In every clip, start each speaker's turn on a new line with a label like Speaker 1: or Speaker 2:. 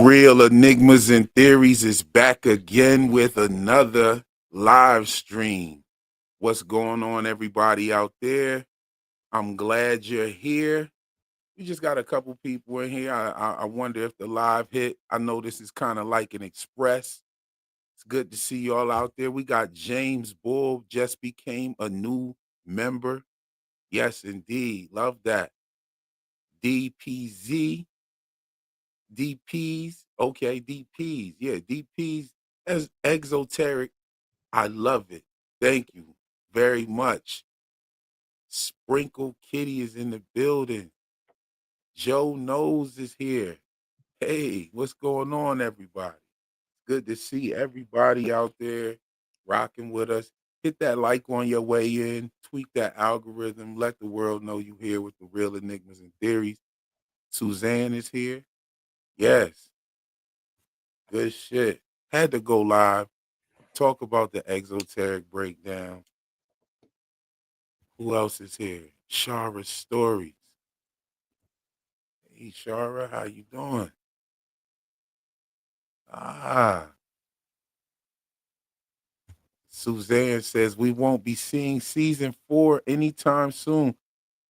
Speaker 1: Real Enigmas and Theories is back again with another live stream. What's going on, everybody out there? I'm glad you're here. We just got a couple people in here. I wonder if the live hit. I know this is kind of like an express. It's good to see you all out there. We got James Bull just became a new member. Yes, indeed. Love that. DPZ DPs, okay, DPs, yeah, DPs as exoteric. I love it. Thank you very much. Sprinkle Kitty is in the building. Joe Knows is here. Hey, what's going on, everybody? Good to see everybody out there rocking with us. Hit that like on your way in, tweak that algorithm, let the world know you here with the real enigmas and theories. Suzanne is here. Yes, good shit. Had to go live. Talk about the exoteric breakdown. Who else is here? Shara Stories. Hey Shara, how you doing? Ah, Suzanne says we won't be seeing season 4 anytime soon.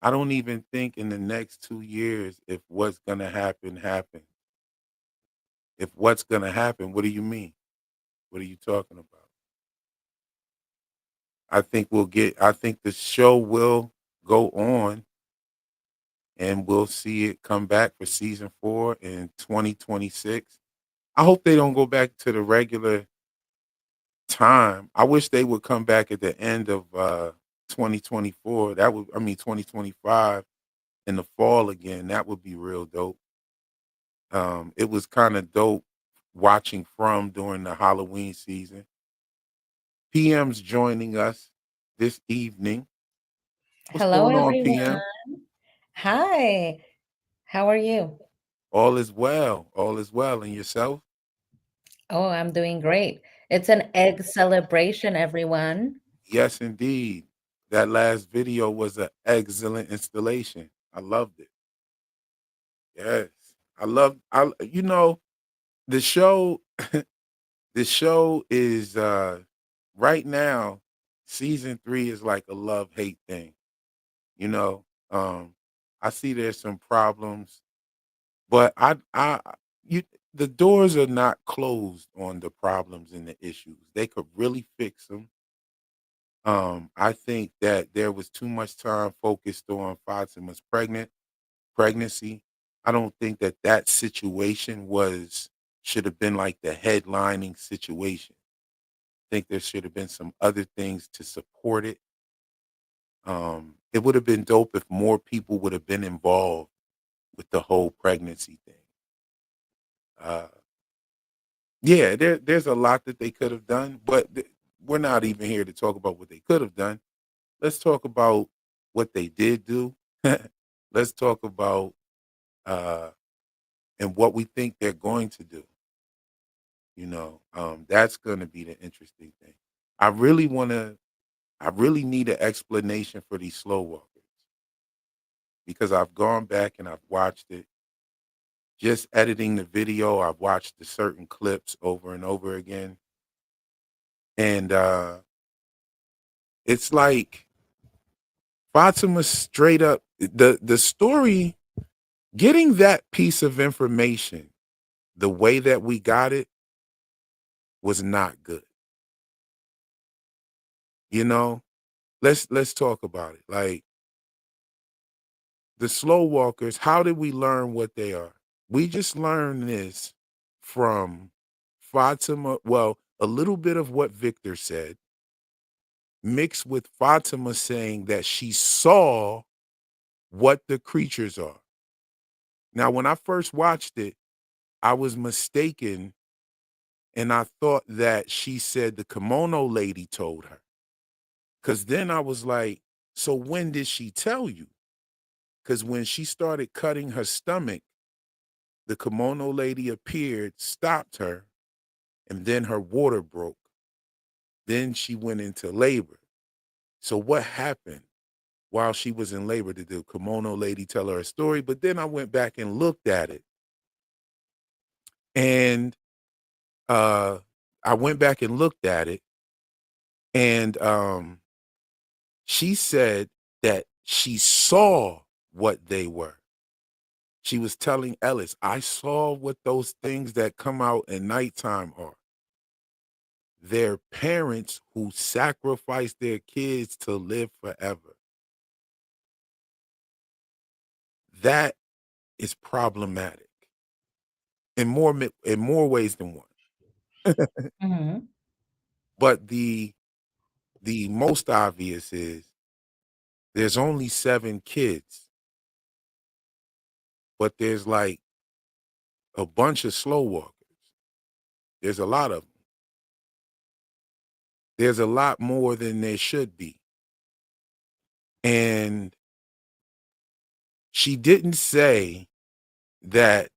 Speaker 1: I don't even think in the next 2 years if what's gonna happen happens. If what's gonna happen, what do you mean? What are you talking about? I think the show will go on and we'll see it come back for season 4 in 2026. I hope they don't go back to the regular time. I wish they would come back at the end of 2024. That would, I mean, 2025 in the fall again. That would be real dope. It was kind of dope watching From during the Halloween season. PM's joining us this evening. What's
Speaker 2: Hello,
Speaker 1: going on,
Speaker 2: everyone.
Speaker 1: PM?
Speaker 2: Hi. How are you?
Speaker 1: All is well. All is well. And yourself?
Speaker 2: Oh, I'm doing great. It's an egg celebration, everyone.
Speaker 1: Yes, indeed. That last video was an excellent installation. I loved it. Yes. The show the show is right now season 3 is like a love-hate thing, you know. I see there's some problems, but I you the doors are not closed on the problems and the issues. They could really fix them. I think that there was too much time focused on Fatima's pregnancy. I don't think that that situation was should have been like the headlining situation. I think there should have been some other things to support it. It would have been dope if more people would have been involved with the whole pregnancy thing. Uh, yeah, there's a lot that they could have done, but we're not even here to talk about what they could have done. Let's talk about what they did do. Let's talk about uh, and what we think they're going to do. That's going to be the interesting thing. I really want to. I really need an explanation for these slow walkers because I've gone back and I've watched it. Just editing the video, I've watched the certain clips over and over again, and it's like Fatima straight up the story. Getting that piece of information the way that we got it was not good. You know, let's talk about it. Like the slow walkers, how did we learn what they are? We just learned this from Fatima. Well, a little bit of what Victor said, mixed with Fatima saying that she saw what the creatures are. Now, when I first watched it, I was mistaken and I thought that she said the kimono lady told her. Because then I was like, so when did she tell you? Because when she started cutting her stomach, the kimono lady appeared, stopped her, and then her water broke. Then she went into labor. So what happened while she was in labor? Did the kimono lady tell her a story? But then I went back and looked at it. And uh, I went back and looked at it, and she said that she saw what they were. She was telling Ellis, I saw what those things that come out at nighttime are. They're parents who sacrifice their kids to live forever. That is problematic in more ways than one.
Speaker 2: Mhm.
Speaker 1: But the most obvious is there's only 7 kids, but there's like a bunch of slow walkers. There's a lot of them. There's a lot more than there should be. And she didn't say that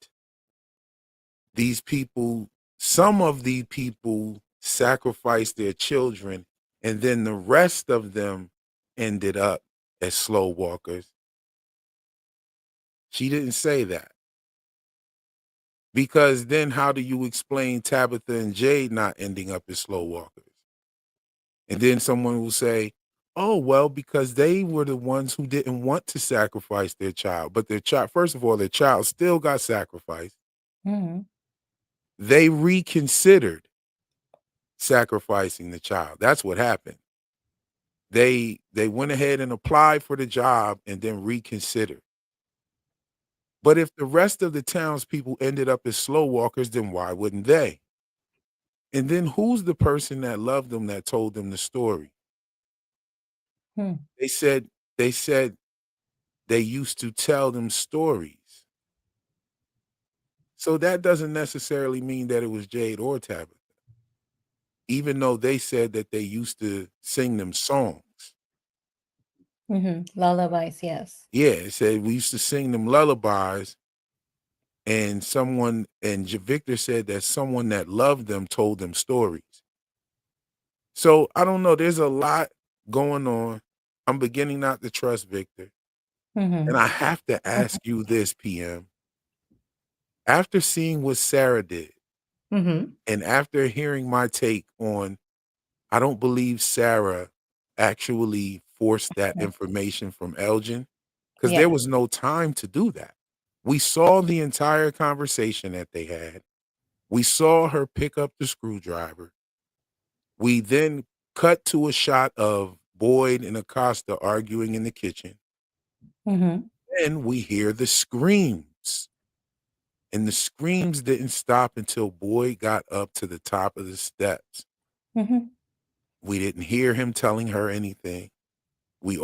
Speaker 1: these people, some of the people sacrificed their children, and then the rest of them ended up as slow walkers. She didn't say that. Because then how do you explain Tabitha and Jade not ending up as slow walkers? And then someone will say, oh, well, because they were the ones who didn't want to sacrifice their child. But their child, first of all, their child still got sacrificed.
Speaker 2: Mhm.
Speaker 1: They reconsidered sacrificing the child. That's what happened. They went ahead and applied for the job and then reconsidered. But if the rest of the townspeople ended up as slow walkers, then why wouldn't they? And then who's the person that loved them that told them the story?
Speaker 2: Hmm.
Speaker 1: They said they said they used to tell them stories. So that doesn't necessarily mean that it was Jade or Tabitha, even though they said that they used to sing them songs.
Speaker 2: Mhm. Lullabies, yes.
Speaker 1: Yeah, it said we used to sing them lullabies, and Victor said that someone that loved them told them stories. So I don't know. There's a lot going on. I'm beginning not to trust Victor. And
Speaker 2: Mhm.
Speaker 1: I have to ask you this, PM. After seeing what Sarah did,
Speaker 2: Mhm.
Speaker 1: and after hearing my take on, I don't believe Sarah actually forced that
Speaker 2: Mhm.
Speaker 1: information from Elgin because there
Speaker 2: Yeah.
Speaker 1: was no time to do that. We saw the entire conversation that they had. We saw her pick up the screwdriver. We then cut to a shot of Boyd and Acosta arguing in the kitchen.
Speaker 2: Mhm.
Speaker 1: Then we hear the screams. And the screams didn't stop until Boyd got up to the top of the steps.
Speaker 2: Mhm.
Speaker 1: We didn't hear him telling her anything. We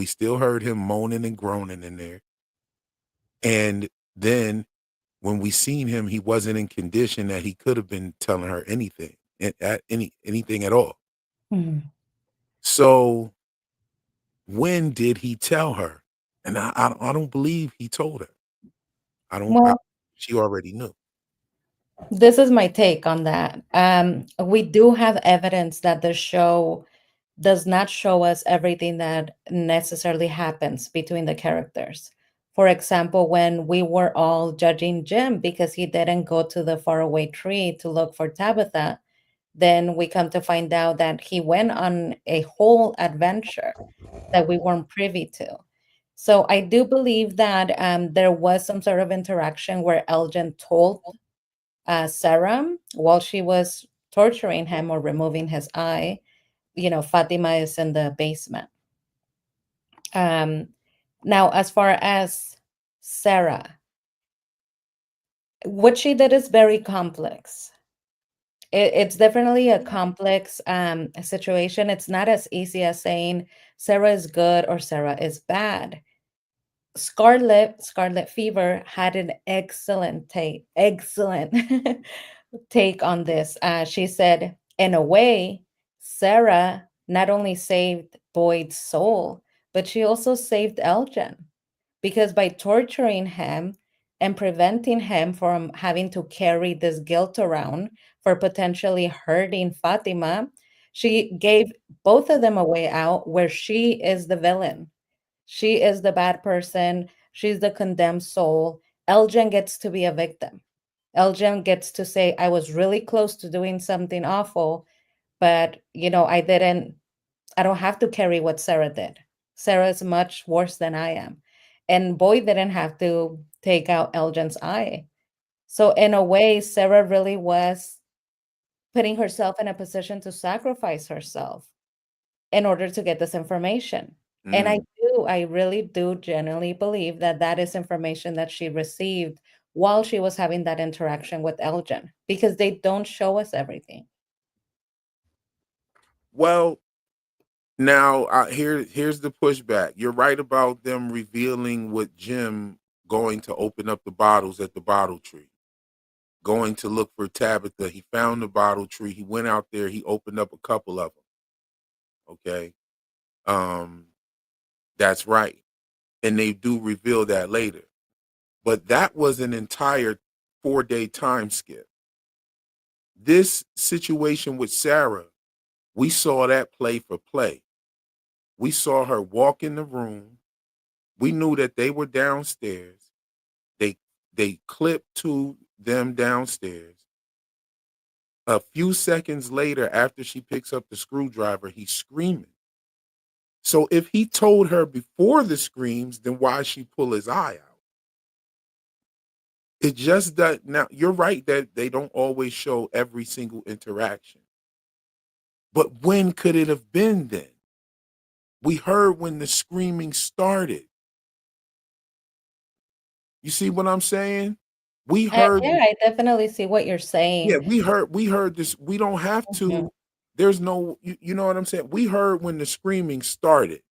Speaker 1: still heard him moaning and groaning in there. And then when we seen him, he wasn't in condition that he could have been telling her anything, anything at all.
Speaker 2: Mhm.
Speaker 1: So when did he tell her? And I don't believe he told her. I
Speaker 2: Well,
Speaker 1: she already knew.
Speaker 2: this is my take on that. We do have evidence that the show does not show us everything that necessarily happens between the characters. For example, when we were all judging Jim because he didn't go to the faraway tree to look for Tabitha, then we come to find out that he went on a whole adventure that we weren't privy to. So I do believe that there was some sort of interaction where Elgin told Sarah while she was torturing him or removing his eye, Fatima is in the basement. Um, Now, as far as Sarah, what she did is very complex. It's definitely a complex situation. It's not as easy as saying Sarah is good or Sarah is bad. Scarlet Fever had an excellent take on this. She said, in a way, Sarah not only saved Boyd's soul, but she also saved Elgin because by torturing him and preventing him from having to carry this guilt around for potentially hurting Fatima, she gave both of them a way out where she is the villain. She is the bad person. She's the condemned soul. Elgin gets to be a victim. Elgin gets to say, I was really close to doing something awful, but I don't have to carry what Sarah did. Sarah is much worse than I am. And Boyd didn't have to take out Elgin's eye. So, in a way, Sarah really was putting herself in a position to sacrifice herself in order to get this information. And
Speaker 1: Mm.
Speaker 2: I really do genuinely believe that that is information that she received while she was having that interaction with Elgin, because they don't show us everything.
Speaker 1: Well, now here's the pushback. You're right about them revealing with Jim going to open up the bottles at the bottle tree, going to look for Tabitha. He found the bottle tree. He went out there. He opened up a couple of them. Okay, um, that's right, and they do reveal that later. But that was an entire 4-day time skip. This situation with Sarah, we saw that play for play. We saw her walk in the room. We knew that they were downstairs. They they clipped to them downstairs. A few seconds later, after she picks up the screwdriver, he's screaming. So if he told her before the screams, then why she pull his eye out? It just that now you're right that they don't always show every single interaction. But when could it have been then? We heard when the screaming started. You see what I'm saying? We heard
Speaker 2: Yeah, I definitely see what you're
Speaker 1: Yeah,
Speaker 2: saying.
Speaker 1: we heard this. We don't have
Speaker 2: Mhm,
Speaker 1: to. There's no you know what I'm saying? We heard when the screaming started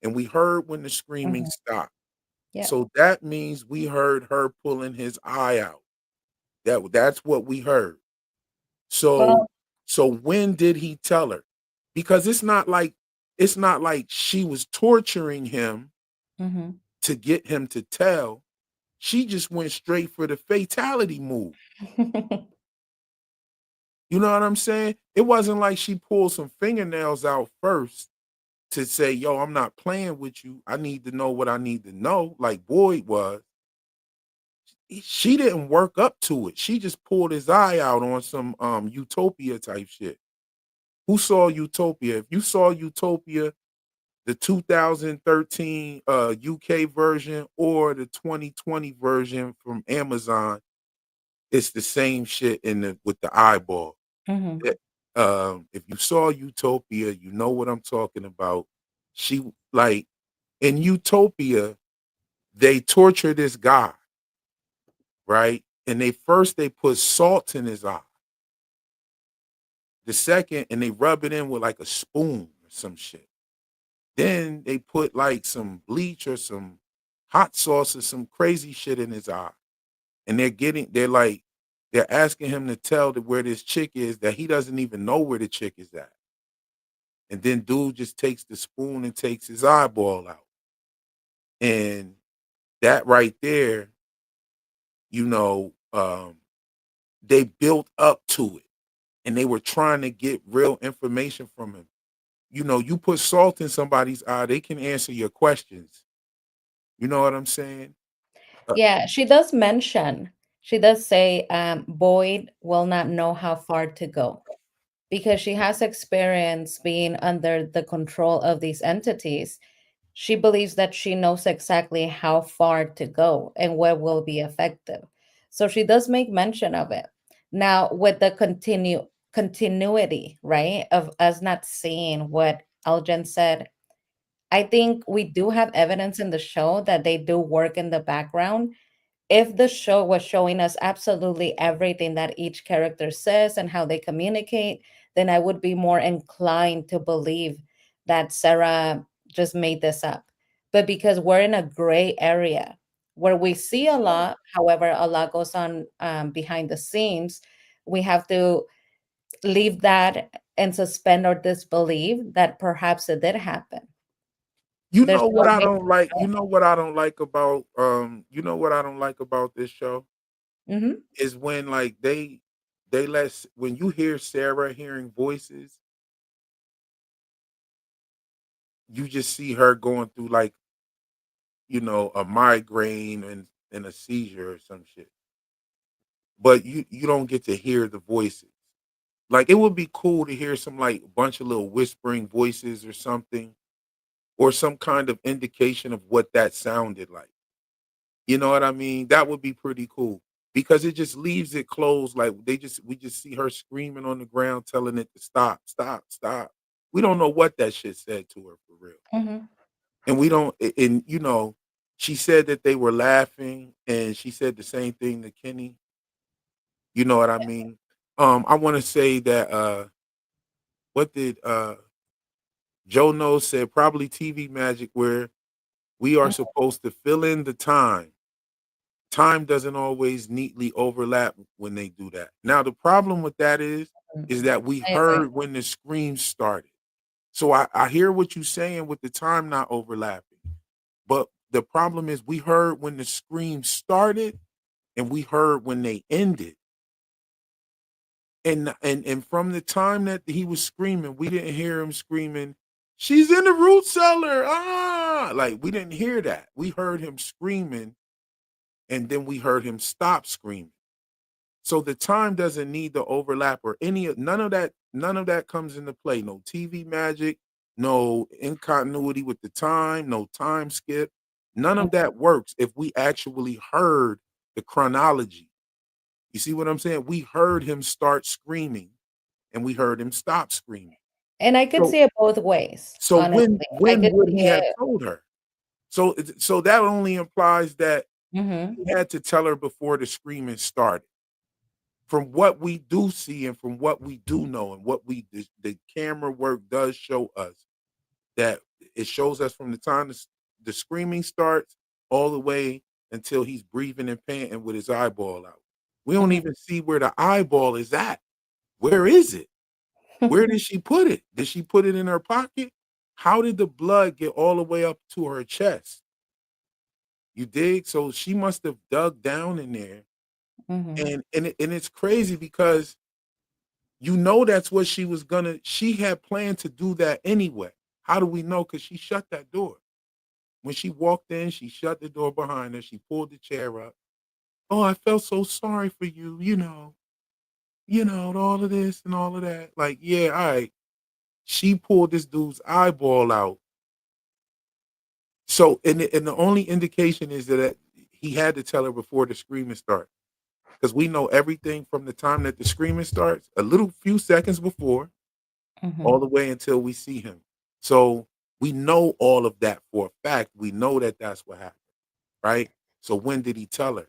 Speaker 1: and we heard when the screaming
Speaker 2: mhm.
Speaker 1: stopped.
Speaker 2: Yeah.
Speaker 1: So that means we heard her pulling his eye out. That's what we heard. So
Speaker 2: Well,
Speaker 1: so when did he tell her? Because it's not like she was torturing him
Speaker 2: mhm.
Speaker 1: to get him to tell. She just went straight for the fatality move. You know what I'm saying? It wasn't like she pulled some fingernails out first to say, "Yo, I'm not playing with you. I need to know what I need to know," like Boyd was. She didn't work up to it. She just pulled his eye out on some Utopia type shit. Who saw Utopia? If you saw Utopia, the 2013 UK version or the 2020 version from Amazon, it's the same shit in the with the eyeball.
Speaker 2: Mhm.
Speaker 1: Eh, if you saw Utopia, you know what I'm talking about. She like in Utopia, they torture this guy, right? And they put salt in his eye. The second, and they rub it in with like a spoon or some shit. Then they put like some bleach or some hot sauce or some crazy shit in his eye. And they're asking him to tell where this chick is that he doesn't even know where the chick is at. And then dude just takes the spoon and takes his eyeball out. And that right there, you know, they built up to it and they were trying to get real information from him. You know, you put salt in somebody's eye, they can answer your questions. You know what I'm saying? Uh,
Speaker 2: Yeah, she does say, Boyd will not know how far to go because she has experience being under the control of these entities. She believes that she knows exactly how far to go and what will be effective. So she does make mention of it. Now, with the continuity, right, of us not seeing what Aljen said, I think we do have evidence in the show that they do work in the background. If the show was showing us absolutely everything that each character says and how they communicate, then I would be more inclined to believe that Sarah just made this up. But because we're in a gray area where we see a lot, however, a lot goes on behind the scenes, we have to leave that and suspend our disbelief that perhaps it did happen.
Speaker 1: you
Speaker 2: There's
Speaker 1: know what
Speaker 2: no
Speaker 1: I
Speaker 2: way.
Speaker 1: don't like? You know what I don't like about you know what I don't like about this show
Speaker 2: Mhm.
Speaker 1: is when like when you hear Sarah hearing voices, you just see her going through like, a migraine and a seizure or some shit. but you don't get to hear the voices. Like it would be cool to hear some like bunch of little whispering voices or something, or some kind of indication of what that sounded like. You know what I mean? That would be pretty cool because it just leaves it closed. Like we just see her screaming on the ground, telling it to stop, stop, stop. We don't know what that shit said to her for real,
Speaker 2: Mhm.
Speaker 1: and we don't. And you know, she said that they were laughing, and she said the same thing to Kenny. You know what I mean? I want to say that what did Joe Knows said? Probably TV magic, where we are supposed to fill in the time. Time doesn't always neatly overlap when they do that. Now, the problem with that
Speaker 2: Mhm.
Speaker 1: is that we
Speaker 2: I agree.
Speaker 1: heard when the scream started. So I hear what you're saying with the time not overlapping. But the problem is we heard when the scream started and we heard when they ended. And from the time that he was screaming, we didn't hear him screaming, "She's in the root cellar." Ah, like we didn't hear that. We heard him screaming and then we heard him stop screaming. So the time doesn't need to overlap or none of that comes into play. No TV magic, no incontinuity with the time, no time skip. None of that works if we actually heard the chronology. You see what I'm saying? We heard him start screaming and we heard him stop screaming.
Speaker 2: And I could
Speaker 1: So
Speaker 2: see it both ways,
Speaker 1: so
Speaker 2: honestly. I
Speaker 1: when
Speaker 2: could
Speaker 1: would
Speaker 2: see
Speaker 1: he have
Speaker 2: it.
Speaker 1: told her? So that only implies that
Speaker 2: Mhm.
Speaker 1: he had to tell her before the screaming started. From what we do see and from what we do know and what the camera work does show us, that it shows us from the time the screaming starts all the way until he's breathing and panting with his eyeball out. We don't
Speaker 2: Mhm.
Speaker 1: even see where the eyeball is at. Where is it? Where did she put it? Did she put it in her pocket? How did the blood get all the way up to her chest? You dig? So she must have dug down in there,
Speaker 2: Mhm.
Speaker 1: and it's crazy because you know that's what she was gonna. She had planned to do that anyway. How do we know? Because she shut that door when she walked in. She shut the door behind her. She pulled the chair up. Oh, I felt so sorry for you. You know all of this and all of that. Like, yeah, all right. She pulled this dude's eyeball out. So, and the only indication is that he had to tell her before the screaming started, because we know everything from the time that the screaming starts, a little few seconds before, all
Speaker 2: Mhm.
Speaker 1: the way until we see him. So we know all of that for a fact. We know that that's what happened, right? So when did he tell her?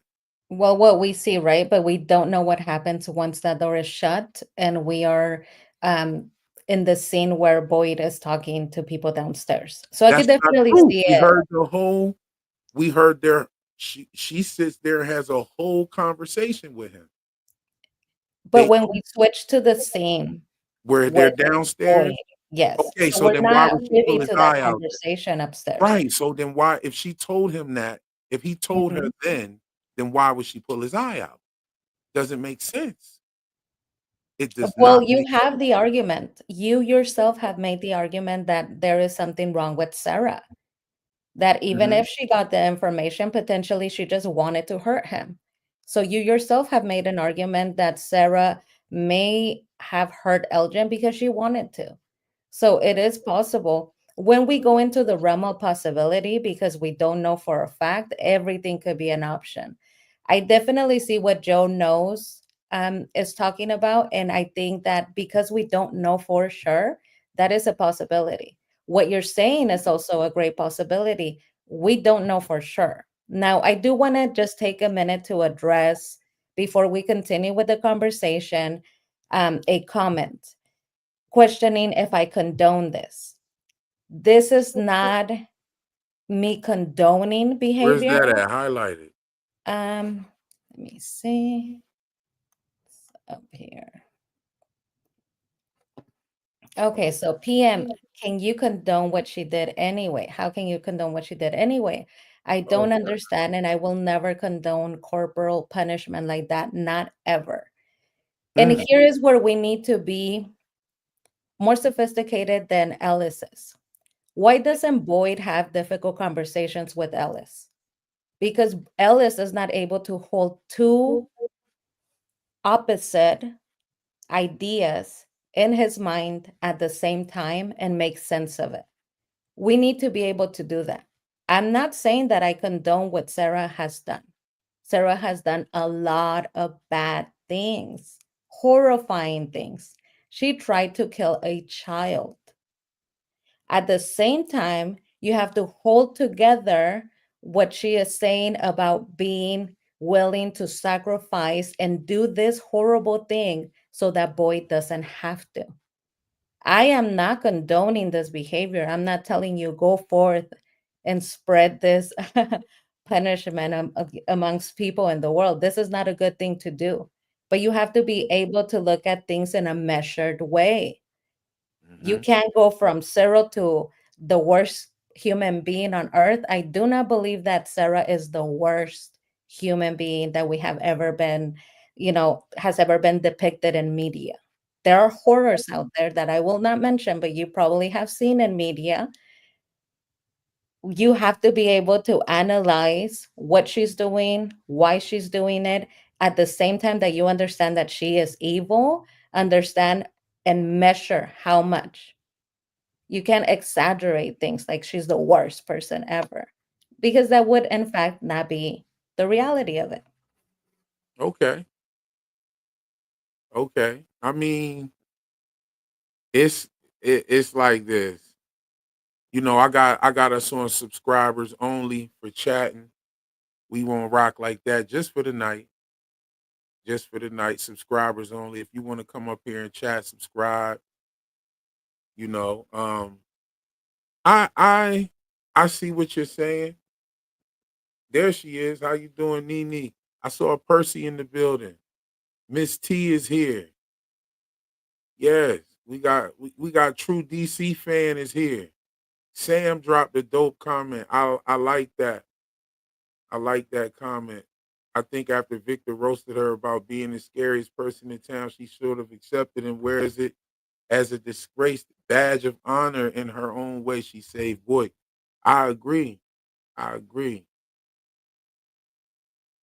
Speaker 2: Well, what we see, right? But we don't know what happens once that door is shut and we are um in the scene where Boyd is talking to people downstairs. So I could
Speaker 1: That's not
Speaker 2: definitely
Speaker 1: true.
Speaker 2: see it.
Speaker 1: We heard their she sits there and has a whole conversation with him.
Speaker 2: But
Speaker 1: They
Speaker 2: when we switch to the scene
Speaker 1: where
Speaker 2: with
Speaker 1: they're downstairs.
Speaker 2: Boyd, yes.
Speaker 1: Okay,
Speaker 2: So
Speaker 1: so
Speaker 2: we're
Speaker 1: then why
Speaker 2: not
Speaker 1: would she
Speaker 2: privy
Speaker 1: pull his
Speaker 2: to that
Speaker 1: eye out then?
Speaker 2: conversation upstairs.
Speaker 1: Right. So then why, if she told him that, if he told her
Speaker 2: Mhm.
Speaker 1: then why would she pull his eye out? Doesn't make sense. It does
Speaker 2: Well,
Speaker 1: not
Speaker 2: you
Speaker 1: make
Speaker 2: have
Speaker 1: sense.
Speaker 2: the argument. You yourself have made the argument that there is something wrong with Sarah. That even
Speaker 1: Mhm.
Speaker 2: if she got the information, potentially she just wanted to hurt him. So you yourself have made an argument that Sarah may have hurt Elgin because she wanted to. So it is possible. When we go into the realm of possibility, because we don't know for a fact, everything could be an option. I definitely see what Joe knows is talking about. And I think that because we don't know for sure, that is a possibility. What you're saying is also a great possibility. We don't know for sure. Now, I do want to just take a minute to address, before we continue with the conversation, a comment questioning if I condone this. This is not me condoning
Speaker 1: Where's
Speaker 2: behavior.
Speaker 1: that at? Highlighted.
Speaker 2: Um, Let me see. It's up here. Okay, so PM, can you condone what she did anyway? How can you condone what she did anyway? I
Speaker 1: Oh,
Speaker 2: don't understand, and I will never condone corporal punishment like that, not ever. And
Speaker 1: mm.
Speaker 2: here is where we need to be more sophisticated than Ellis is. Why doesn't Boyd have difficult conversations with Ellis? Because Ellis is not able to hold two opposite ideas in his mind at the same time and make sense of it. We need to be able to do that. I'm not saying that I condone what Sarah has done. Sarah has done a lot of bad things, horrifying things. She tried to kill a child. At the same time, you have to hold together what she is saying about being willing to sacrifice and do this horrible thing so that boy doesn't have to. I am not condoning this behavior. I'm not telling you go forth and spread this punishment amongst people in the world. This is not a good thing to do. But you have to be able to look at things in a measured way. You
Speaker 1: Mhm.
Speaker 2: can't go from zero to the worst human being on earth. I do not believe that Sarah is the worst human being that we have ever been, has ever been depicted in media. There are horrors out there that I will not mention, but you probably have seen in media. You have to be able to analyze what she's doing, why she's doing it, at the same time that you understand that she is evil, understand and measure how much. You can't exaggerate things like she's the worst person ever, because that would, in fact, not be the reality of it.
Speaker 1: Okay. Okay. I mean, it's it's like this. I got us on subscribers only for chatting. We won't rock like that just for the night. Just for the night, subscribers only. If you want to come up here and chat, subscribe. You know, I I I see what you're saying. There she is. How you doing, Nene? I saw Percy in the building. Miss T is here. Yes, we got true DC fan is here. Sam dropped a dope comment. I like that. I like that comment. I think after Victor roasted her about being the scariest person in town, she should have accepted and wears it as a disgraced badge of honor in her own way. She saved boy. I agree. I agree.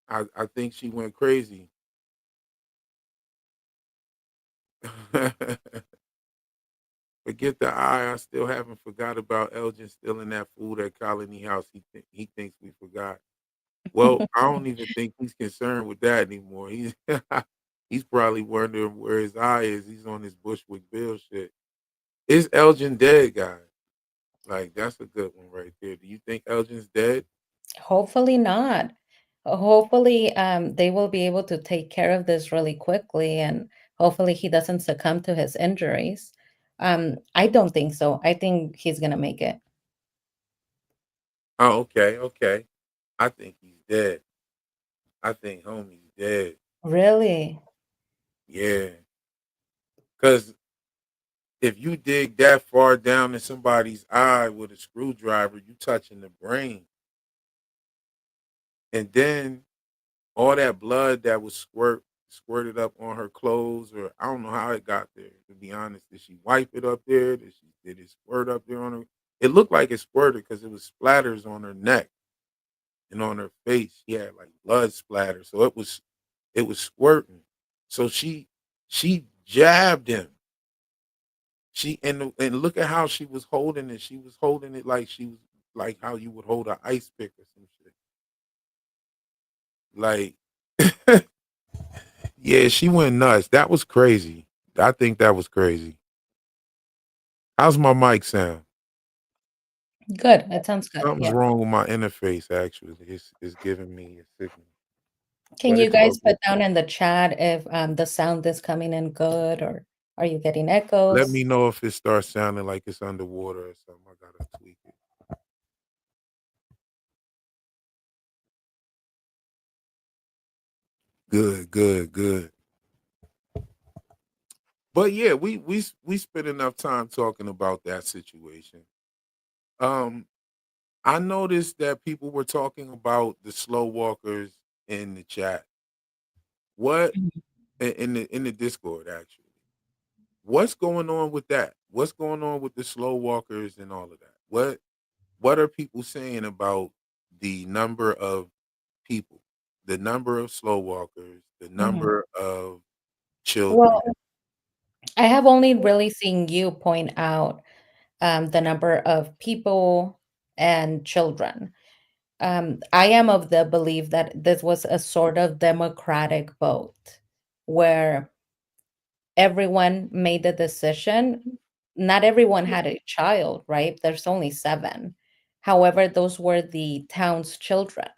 Speaker 1: I think she went crazy. Forget the eye. I still haven't forgot about Elgin stealing that food at Colony House. He thinks we forgot. Well, I don't even think he's concerned with that anymore. He's he's probably wondering where his eye is. He's on his Bushwick Bill shit. Is Elgin dead, guys? Like that's a good one right there. Do you think Elgin's dead?
Speaker 2: Hopefully not. Hopefully, they will be able to take care of this really quickly, and hopefully, he doesn't succumb to his injuries. I don't think so. I think he's gonna make it.
Speaker 1: Oh, okay, okay. I think he's dead. I think homie's dead.
Speaker 2: Really
Speaker 1: Yeah, because if you dig that far down in somebody's eye with a screwdriver, you touching the brain, and then all that blood that was squirted up on her clothes, or I don't know how it got there. To be honest, did she wipe it up there? Did it squirt up there on her? It looked like it squirted because it was splatters on her neck and on her face. She had like blood splatter, so it was squirting. So she jabbed him. And look at how she was holding it. She was holding it like she was like how you would hold an ice pick or some shit. Like yeah, she went nuts. That was crazy. I think that was crazy. How's my mic sound?
Speaker 2: good. It sounds good.
Speaker 1: Something's
Speaker 2: Yeah.
Speaker 1: wrong with my interface. Actually, it's giving me a signal,
Speaker 2: Can
Speaker 1: but
Speaker 2: you
Speaker 1: it's all
Speaker 2: guys
Speaker 1: good.
Speaker 2: put down in the chat if the sound is coming in good, or are you getting
Speaker 1: Let
Speaker 2: echoes?
Speaker 1: me know if it starts sounding like it's underwater or something. I gotta tweak it. Good, good, good. But yeah, we spent enough time talking about that situation. Um, I noticed that people were talking about the slow walkers in the chat. What
Speaker 2: Mhm.
Speaker 1: in the Discord actually? What's going on with that? What's going on with the slow walkers and all of that? What are people saying about the number of people, the number of slow walkers, the
Speaker 2: Mhm.
Speaker 1: number of children.
Speaker 2: Well, I have only really seen you point out the number of people and children. I am of the belief that this was a sort of democratic vote where everyone made the decision. Not everyone had a child, right? There's only seven. However, those were the town's children,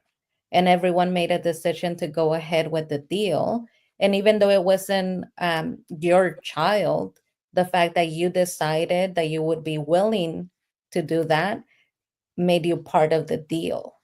Speaker 2: and everyone made a decision to go ahead with the deal. And even though it wasn't your child, the fact that you decided that you would be willing to do that made you part of the deal.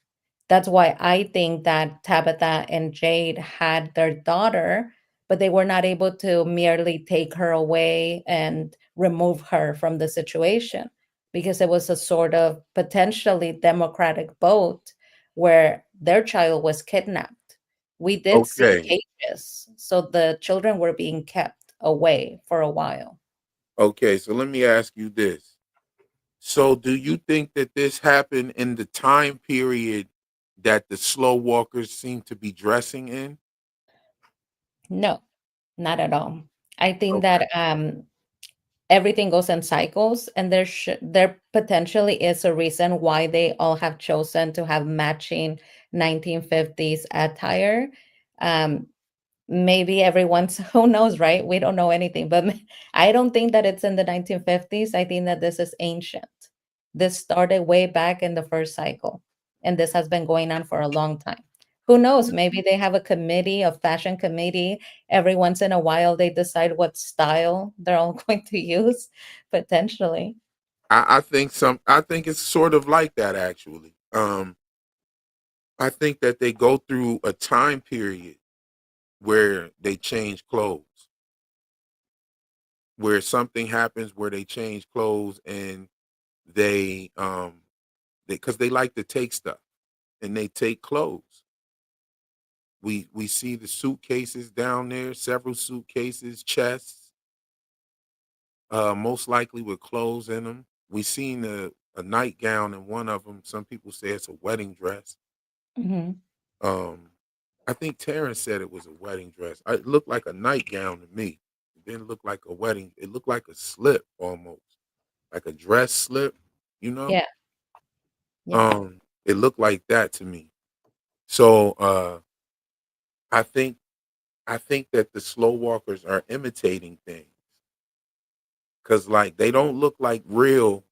Speaker 2: That's why I think that Tabitha and Jade had their daughter, but they were not able to merely take her away and remove her from the situation because it was a sort of potentially democratic vote where their child was kidnapped. We did see
Speaker 1: Okay.
Speaker 2: cages, so the children were being kept away for a while.
Speaker 1: Okay. So let me ask you this. So do you think that this happened in the time period that the slow walkers seem to be dressing in?
Speaker 2: No, not at all. I think
Speaker 1: Okay.
Speaker 2: that everything goes in cycles, and there potentially is a reason why they all have chosen to have matching 1950s attire. um Maybe everyone's who knows, right? We don't know anything, but I don't think that it's in the 1950s. I think that this is ancient. This started way back in the first cycle, and this has been going on for a long time. Who knows? Maybe they have a committee, a fashion committee. Every once in a while, they decide what style they're all going to use, potentially.
Speaker 1: I think it's sort of like that actually. I think that they go through a time period where they change clothes, where something happens where they change clothes and they because they like to take stuff and they take clothes. We see the suitcases down there, several suitcases, chests, most likely with clothes in them. We seen a nightgown in one of them. Some people say it's a wedding dress.
Speaker 2: Hmm.
Speaker 1: Um, I think Terrence said it was a wedding dress. It looked like a nightgown to me. It didn't look like a wedding. It looked like a slip almost, like a dress slip. You know,
Speaker 2: Yeah, yeah.
Speaker 1: it looked like that to me. So I think I think that the slow walkers are imitating things because like they don't look like real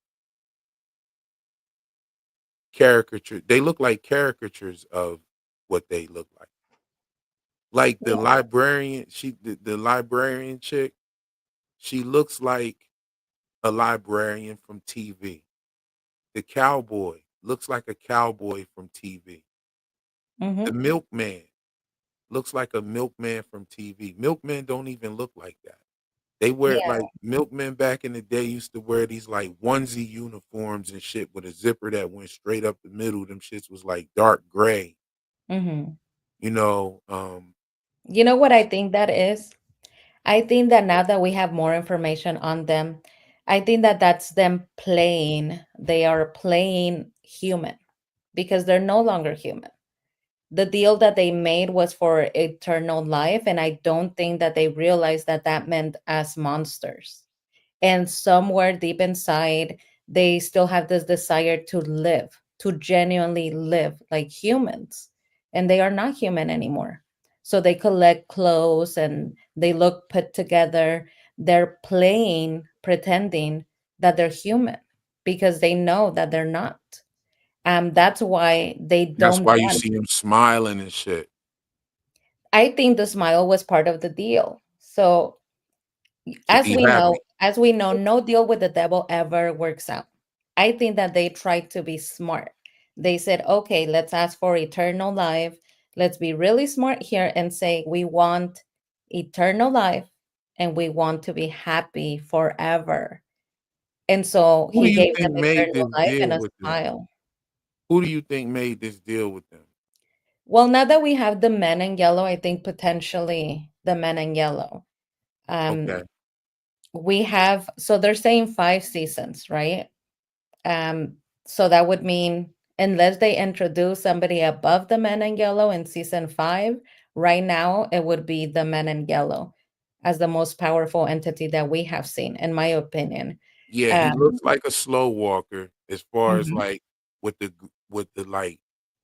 Speaker 1: caricature. They look like caricatures of what they look like. Like the librarian, the librarian chick, she looks like a librarian from TV. The cowboy looks like a cowboy from TV. The
Speaker 2: Hmm.
Speaker 1: milkman looks like a milkman from TV. Milkmen don't even look like that. They wear
Speaker 2: Yeah.
Speaker 1: like milkmen back in the day used to wear these like onesie uniforms and shit with a zipper that went straight up the middle. Them shits was like dark gray,
Speaker 2: Hmm.
Speaker 1: you know.
Speaker 2: You know what I think that is? I think that now that we have more information on them, I think that that's them playing. They are playing human because they're no longer human. The deal that they made was for eternal life, and I don't think that they realized that that meant as monsters. And somewhere deep inside, they still have this desire to live, to genuinely live like humans. And they are not human anymore. So they collect clothes and they look put together. They're playing, pretending that they're human because they know that they're not. That's why they
Speaker 1: That's
Speaker 2: don't
Speaker 1: why you
Speaker 2: want.
Speaker 1: see him smiling and shit
Speaker 2: I think the smile was part of the deal. So
Speaker 1: to be happy.
Speaker 2: as we know, no deal with the devil ever works out. I think that they tried to be smart. They said, okay, let's ask for eternal life. Let's be really smart here and say we want eternal life and we want to be happy forever. And so
Speaker 1: Who do
Speaker 2: he
Speaker 1: you
Speaker 2: gave them
Speaker 1: think made
Speaker 2: eternal
Speaker 1: this
Speaker 2: life
Speaker 1: deal
Speaker 2: and a
Speaker 1: with them?
Speaker 2: smile.
Speaker 1: Who do you think made this deal with them?
Speaker 2: Well, now that we have the men in yellow, I think potentially the men in yellow. Um,
Speaker 1: Okay.
Speaker 2: we have, so they're saying 5 seasons, right? Um, so that would mean unless they introduce somebody above the men in yellow in season 5, right now it would be the men in yellow. as the most powerful entity that we have seen, in my opinion.
Speaker 1: Yeah, he
Speaker 2: Um,
Speaker 1: looks like a slow walker as far as,
Speaker 2: mhm.
Speaker 1: like, with the, like,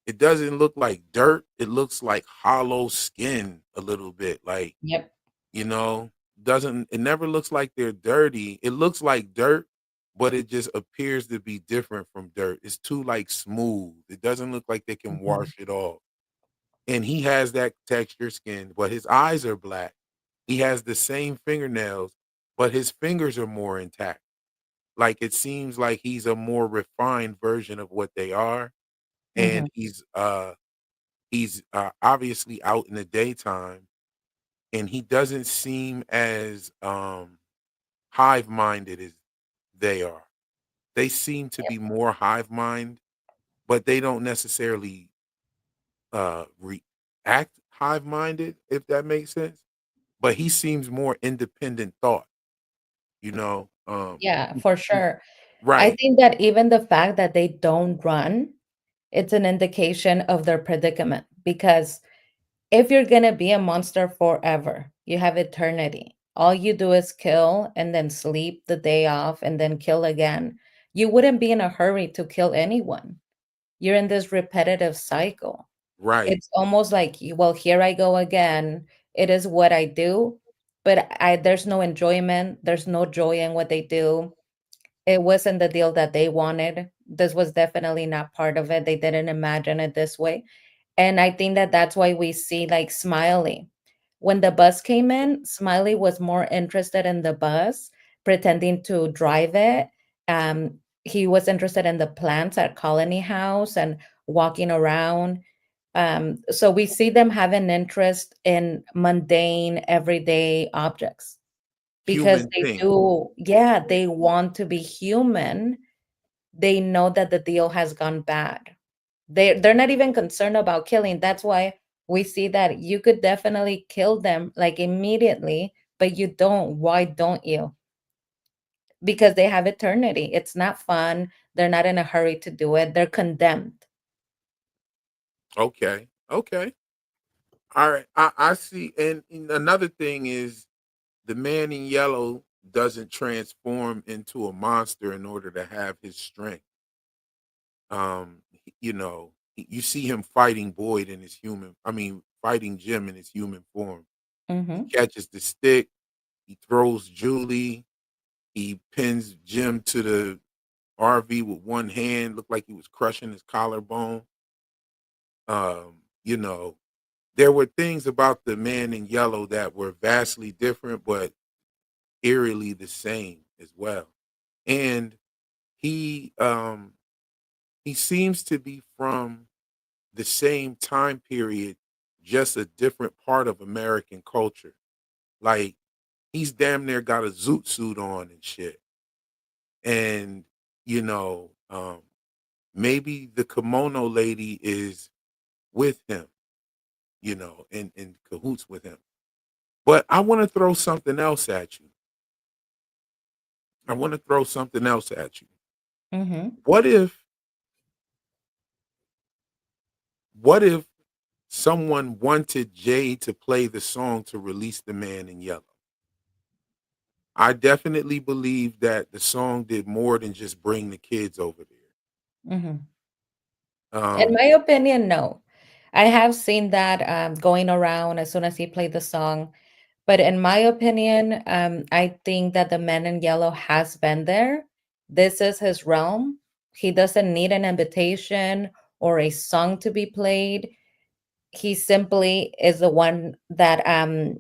Speaker 1: it doesn't look like dirt, it looks like hollow skin a little bit, like,
Speaker 2: Yep.
Speaker 1: you know, doesn't it never looks like they're dirty. It looks like dirt, but it just appears to be different from dirt. It's too, like, smooth. It doesn't look like they can
Speaker 2: Mhm.
Speaker 1: wash it off. And he has that texture skin, but his eyes are black. He has the same fingernails, but his fingers are more intact. Like, it seems like he's a more refined version of what they are, and
Speaker 2: Mhm.
Speaker 1: he's obviously out in the daytime, and he doesn't seem as, hive-minded as they are. They seem to
Speaker 2: Yep.
Speaker 1: be more hive mind, but they don't necessarily, react hive-minded, if that makes sense, but he seems more independent thought, you know?
Speaker 2: Yeah, for sure. I
Speaker 1: Right,
Speaker 2: think that even the fact that they don't run, it's an indication of their predicament, because if you're gonna be a monster forever, you have eternity. All you do is kill and then sleep the day off and then kill again. You wouldn't be in a hurry to kill anyone. You're in this repetitive cycle.
Speaker 1: right.
Speaker 2: It's almost like, well, here I go again. It is what I do, but there's no enjoyment. There's no joy in what they do. It wasn't the deal that they wanted. This was definitely not part of it. They didn't imagine it this way. And I think that that's why we see like Smiley. When the bus came in, Smiley was more interested in the bus, pretending to drive it. He was interested in the plants at Colony House and walking around. So we see them have an interest in mundane, everyday objects because
Speaker 1: Human
Speaker 2: they
Speaker 1: thing.
Speaker 2: do, yeah, they want to be human. They know that the deal has gone bad. They're not even concerned about killing. That's why we see that you could definitely kill them like immediately, but you don't. Why don't you? Because they have eternity. It's not fun. They're not in a hurry to do it. They're condemned.
Speaker 1: Okay, okay. Alright, I see, and another thing is the man in yellow doesn't transform into a monster in order to have his strength. You see him fighting Boyd in his human fighting Jim in his human form. He
Speaker 2: Hmm.
Speaker 1: catches the stick, he throws Julie, he pins Jim to the RV with one hand, looked like he was crushing his collarbone. You know, there were things about the man in yellow that were vastly different, but eerily the same as well. And he um he seems to be from the same time period, just a different part of American culture. Like, he's damn near got a zoot suit on and shit. And, you know, maybe the kimono lady is with him, in cahoots with him. But I want to throw something else at you. I want to throw something else at you.
Speaker 2: Hmm.
Speaker 1: What if, what if someone wanted Jay to play the song to release the man in yellow? I definitely believe that the song did more than just bring the kids over
Speaker 2: Hmm.
Speaker 1: there.
Speaker 2: In my opinion, no. I have seen that going around as soon as he played the song. But in my opinion, I think that the man in yellow has been there. This is his realm. He doesn't need an invitation or a song to be played. He simply is the one that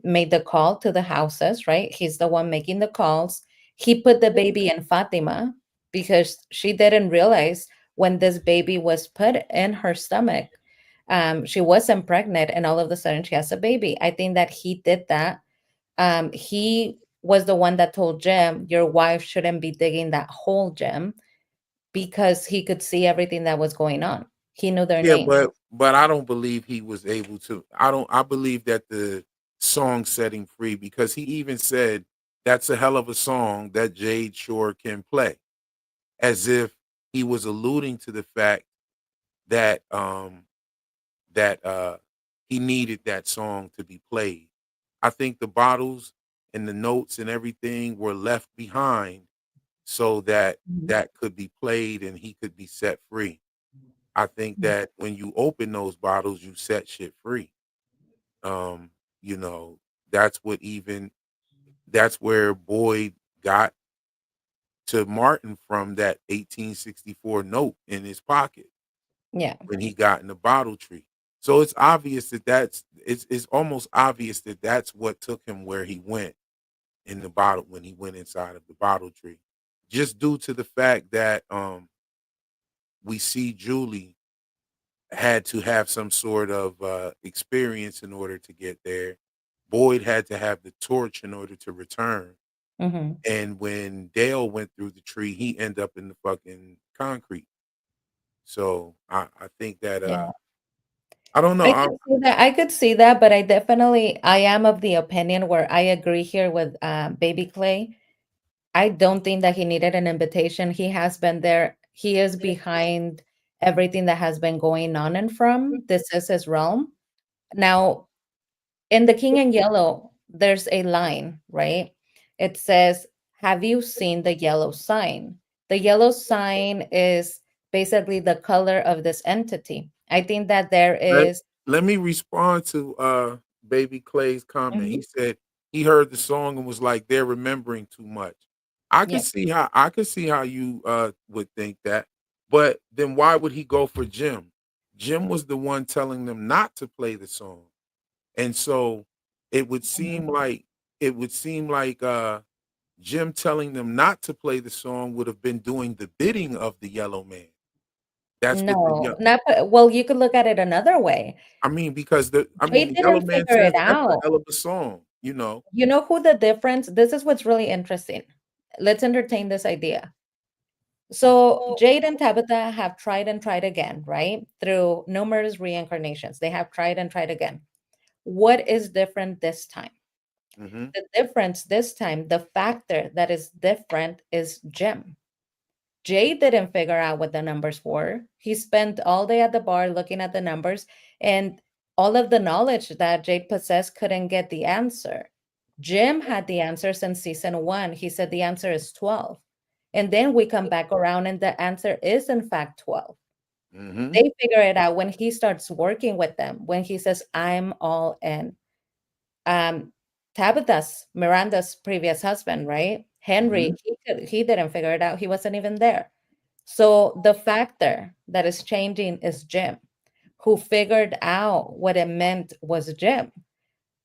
Speaker 2: made the call to the houses, right? He's the one making the calls. He put the baby in Fatima because she didn't realize when this baby was put in her stomach. She wasn't pregnant, and all of a sudden she has a baby. I think that he did that. He was the one that told Jim, "Your wife shouldn't be digging that hole, Jim," because he could see everything that was going on. He knew their
Speaker 1: Yeah,
Speaker 2: names.
Speaker 1: but I don't believe he was able to. I believe that the song set him free because he even said that's a hell of a song that Jade Shore can play, as if he was alluding to the fact that that he needed that song to be played. I think the bottles and the notes and everything were left behind so that
Speaker 2: Mhm.
Speaker 1: that could be played and he could be set free. I think that when you open those bottles, you set shit free. Um, you know, that's what even that's where Boyd got to Martin from that 1864 note in his pocket
Speaker 2: Yeah.
Speaker 1: when he got in the bottle tree. So it's obvious that it's almost obvious that that's what took him where he went in the bottle when he went inside of the bottle tree. Just due to the fact that we see Julie had to have some sort of experience in order to get there. Boyd had to have the torch in order to return.
Speaker 2: Mhm.
Speaker 1: And when Dale went through the tree, he ended up in the fucking concrete. So I think that
Speaker 2: Yeah.
Speaker 1: I don't know.
Speaker 2: I could see that. I could see that, but I am of the opinion where I agree here with Baby Clay. I don't think that he needed an invitation. He has been there. He is behind everything that has been going on and from. This is his realm. Now, in The King in Yellow, there's a line, right? It says, "Have you seen the yellow sign?" The yellow sign is basically the color of this entity. I think that there
Speaker 1: let
Speaker 2: is.
Speaker 1: let me respond to Baby Clay's comment. He
Speaker 2: Mhm.
Speaker 1: said he heard the song and was like, they're remembering too much.
Speaker 2: Yeah.
Speaker 1: I could see how you would think that, but then why would he go for Jim? Jim was the one telling them not to play the song. And so it would
Speaker 2: Mhm.
Speaker 1: seem like it would seem like Jim telling them not to play the song would have been doing the bidding of the yellow man. That's what the
Speaker 2: No, not well, you could look at it another way.
Speaker 1: I mean, because
Speaker 2: Jay
Speaker 1: the yellow
Speaker 2: didn't
Speaker 1: man
Speaker 2: figure it
Speaker 1: says that's a
Speaker 2: out.
Speaker 1: hell of a song, you know.
Speaker 2: You know who the difference this is what's really interesting. Let's entertain this idea. So Jade and Tabitha have tried and tried again, right? Through numerous reincarnations. They have tried and tried again. What is different this time?
Speaker 1: Mhm.
Speaker 2: The difference this time, the factor that is different is Jim. Jay didn't figure out what the numbers were. He spent all day at the bar looking at the numbers, and all of the knowledge that Jade possessed couldn't get the answer. Jim had the answer since season one. He said the answer is 12. And then we come back around, and the answer is, in fact, 12.
Speaker 1: Mhm.
Speaker 2: They figure it out when he starts working with them, when he says, I'm all in. Um, Tabitha's, Miranda's previous husband, right? Henry,
Speaker 1: Mhm.
Speaker 2: he didn't figure it out. He wasn't even there. So the factor that is changing is Jim, who figured out what it meant was Jim,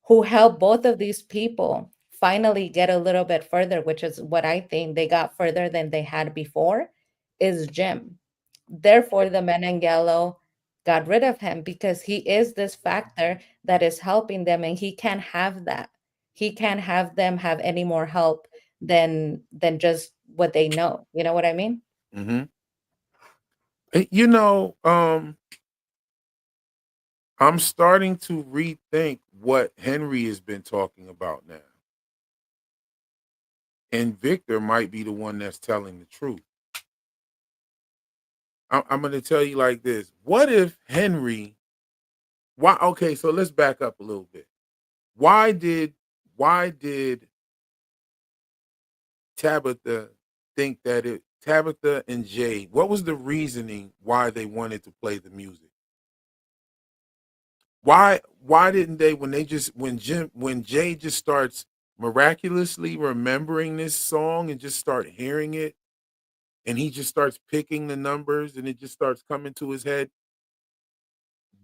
Speaker 2: who helped both of these people finally get a little bit further, which is what I think they got further than they had before, is Jim. Therefore, the men in yellow got rid of him because he is this factor that is helping them, and he can't have that. He can't have them have any more help than just what they know. You know what I mean?
Speaker 1: Mhm. You know, I'm starting to rethink what Henry has been talking about now. And Victor might be the one that's telling the truth. I'm going to tell you like this. What if Henry why okay, so let's back up a little bit. Why did why did Tabitha think that it Tabitha and Jade, what was the reasoning why they wanted to play the music? Why didn't they when they just when Jay just starts miraculously remembering this song and just start hearing it and he just starts picking the numbers and it just starts coming to his head,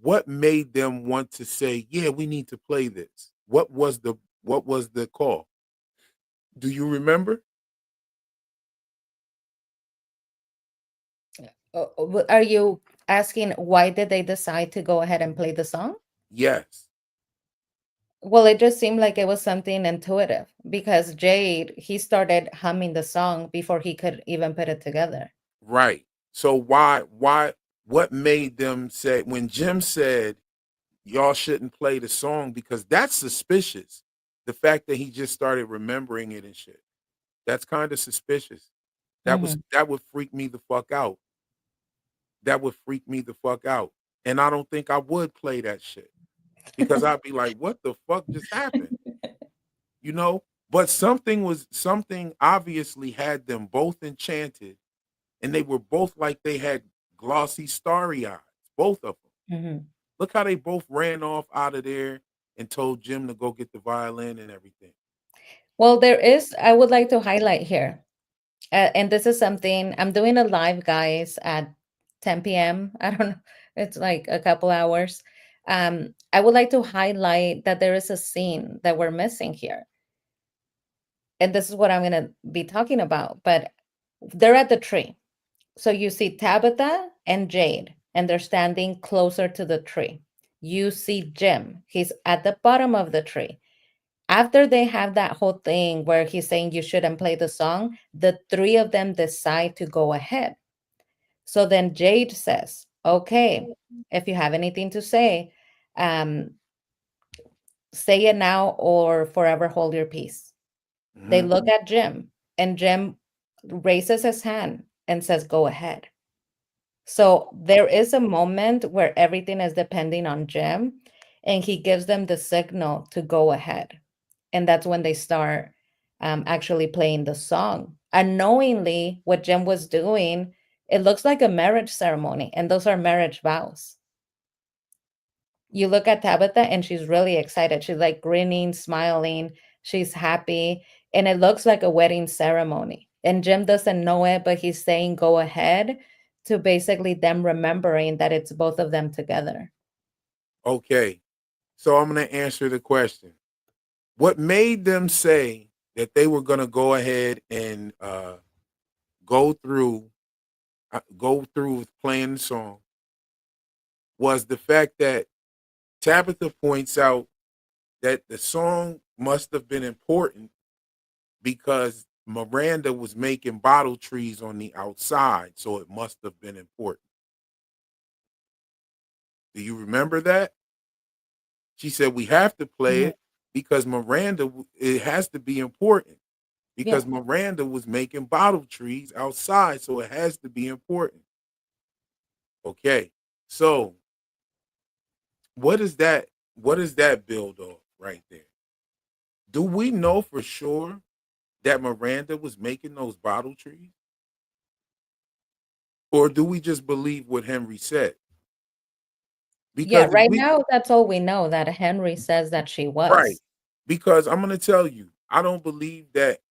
Speaker 1: what made them want to say, "Yeah, we need to play this"? What was the call? Do you remember?
Speaker 2: Are you asking why did they decide to go ahead and play the song?
Speaker 1: Yes.
Speaker 2: Well, it just seemed like it was something intuitive because Jade, he started humming the song before he could even put it together.
Speaker 1: Right. So why what made them say when Jim said y'all shouldn't play the song because that's suspicious. The fact that he just started remembering it and shit. That's kind of suspicious.
Speaker 2: Mhm.
Speaker 1: That would freak me the fuck out. That would freak me the fuck out. And I don't think I would play that shit because I'd be like, what the fuck just happened? You know? But something obviously had them both enchanted, and they were both like they had glossy, starry eyes, both of them.
Speaker 2: Mhm.
Speaker 1: Look how they both ran off out of there and told Jim to go get the violin and everything.
Speaker 2: Well, I would like to highlight here, and this is something I'm doing a live, guys, at 10 p.m. I don't know, it's like a couple hours. I would like to highlight that there is a scene that we're missing here. And this is what I'm going to be talking about. But they're at the tree. So you see Tabitha and Jade, and they're standing closer to the tree. You see Jim, he's at the bottom of the tree. After they have that whole thing where he's saying you shouldn't play the song, the three of them decide to go ahead. So then Jade says, okay, if you have anything to say, um, say it now or forever hold your peace. They
Speaker 1: Mhm.
Speaker 2: look at Jim, and Jim raises his hand and says, go ahead. So there is a moment where everything is depending on Jim, and he gives them the signal to go ahead. And that's when they start actually playing the song. Unknowingly, what Jim was doing, it looks like a marriage ceremony, and those are marriage vows. You look at Tabitha, and she's really excited. She's like grinning, smiling, she's happy, and it looks like a wedding ceremony. And Jim doesn't know it, but he's saying go ahead to basically them remembering that it's both of them together.
Speaker 1: Okay. So I'm going to answer the question. What made them say that they were going to go ahead and go through go through with playing the song was the fact that Tabitha points out that the song must have been important because Miranda was making bottle trees on the outside, so it must have been important. Do you remember that? She said we have to play
Speaker 2: Mhm.
Speaker 1: it because it has to be important
Speaker 2: Yeah.
Speaker 1: because Miranda was making bottle trees outside, so it has to be important. Okay. So, what does that build off right there? Do we know for sure that Miranda was making those bottle trees? Or do we just believe what Henry said?
Speaker 2: Yeah,
Speaker 1: Because if
Speaker 2: right
Speaker 1: we
Speaker 2: now that's all we know, that Henry says that she
Speaker 1: right,
Speaker 2: was.
Speaker 1: because I'm gonna tell you, I don't believe that.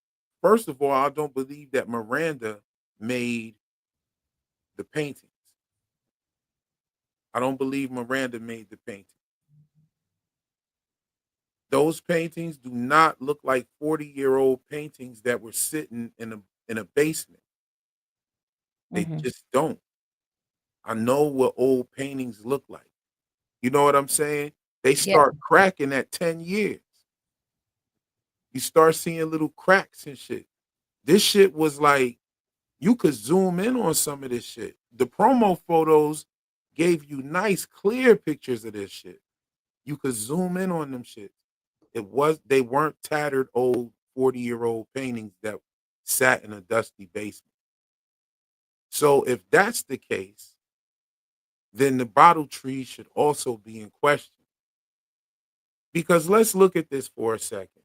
Speaker 1: First of all, I don't believe that Miranda made the paintings. I don't believe Miranda made the painting. Those paintings do not look like 40-year-old paintings that were sitting in a basement. They
Speaker 2: Mhm.
Speaker 1: just don't. I know what old paintings look like. You know what I'm saying? They
Speaker 2: Yeah.
Speaker 1: start cracking at 10 years. You start seeing little cracks and shit. This shit was like you could zoom in on some of this shit. The promo photos gave you nice, clear pictures of this shit. You could zoom in on them shit. They weren't tattered old 40-year-old paintings that sat in a dusty basement. So if that's the case, then the bottle tree should also be in question. Because let's look at this for a second.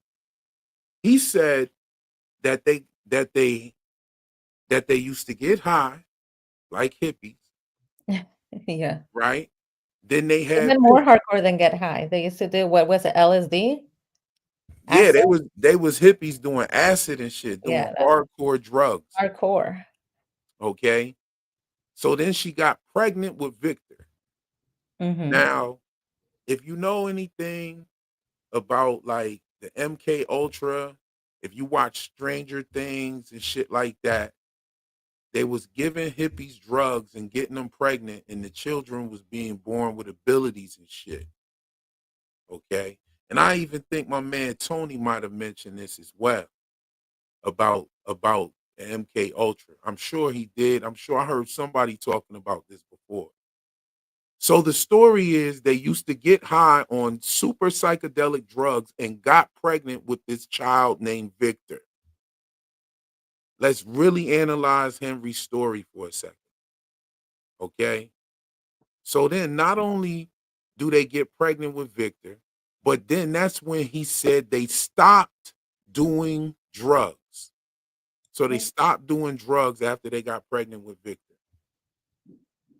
Speaker 1: He said that they used to get high like hippies,
Speaker 2: Yeah.
Speaker 1: right? Then they had
Speaker 2: Even more hardcore than get high. They used to do, what was it, LSD?
Speaker 1: yeah,
Speaker 2: Acid?
Speaker 1: they was hippies doing acid and shit, doing
Speaker 2: Yeah, that's
Speaker 1: hardcore drugs.
Speaker 2: hardcore.
Speaker 1: Okay. So then she got pregnant with Victor.
Speaker 2: Mhm.
Speaker 1: Now, if you know anything about like the MK Ultra, if you watch Stranger Things and shit like that, they was giving hippies drugs and getting them pregnant, and the children was being born with abilities and shit. Okay. And I even think my man Tony might have mentioned this as well about MK Ultra. I'm sure he did. I'm sure I heard somebody talking about this before. So the story is they used to get high on super psychedelic drugs and got pregnant with this child named Victor. Let's really analyze Henry's story for a second. Okay. So then not only do they get pregnant with Victor, but then that's when he said they stopped doing drugs. So they stopped doing drugs after they got pregnant with Victor.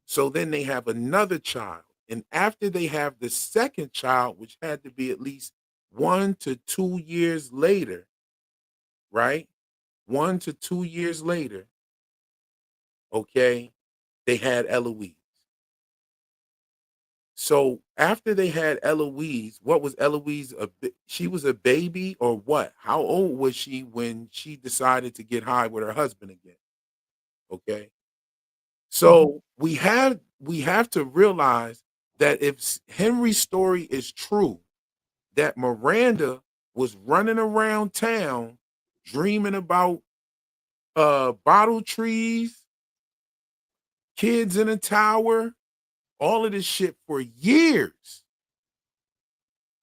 Speaker 1: So then they have another child. And after they have the second child, which had to be at least 1 to 2 years later, right? 1 to 2 years later, okay, they had Eloise. So after they had Eloise, what was Eloise? She was a baby or what? How old was she when she decided to get high with her husband again? Okay.
Speaker 2: Mhm.
Speaker 1: So we have to realize that if Henry's story is true, that Miranda was running around town dreaming about bottle trees, kids in a tower, all of this shit for years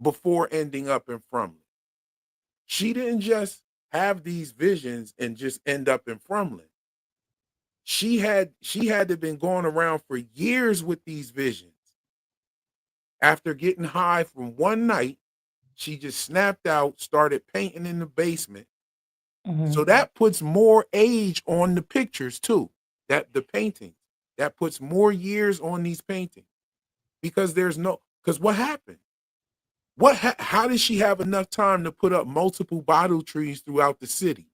Speaker 1: before ending up in Frumlin. She didn't just have these visions and just end up in Frumlin. She had to have been going around for years with these visions. After getting high from one night, she just snapped out, started painting in the basement. So
Speaker 2: Mhm.
Speaker 1: that puts more age on the pictures too. That the paintings that puts more years on these paintings because because what happened? How did she have enough time to put up multiple bottle trees throughout the city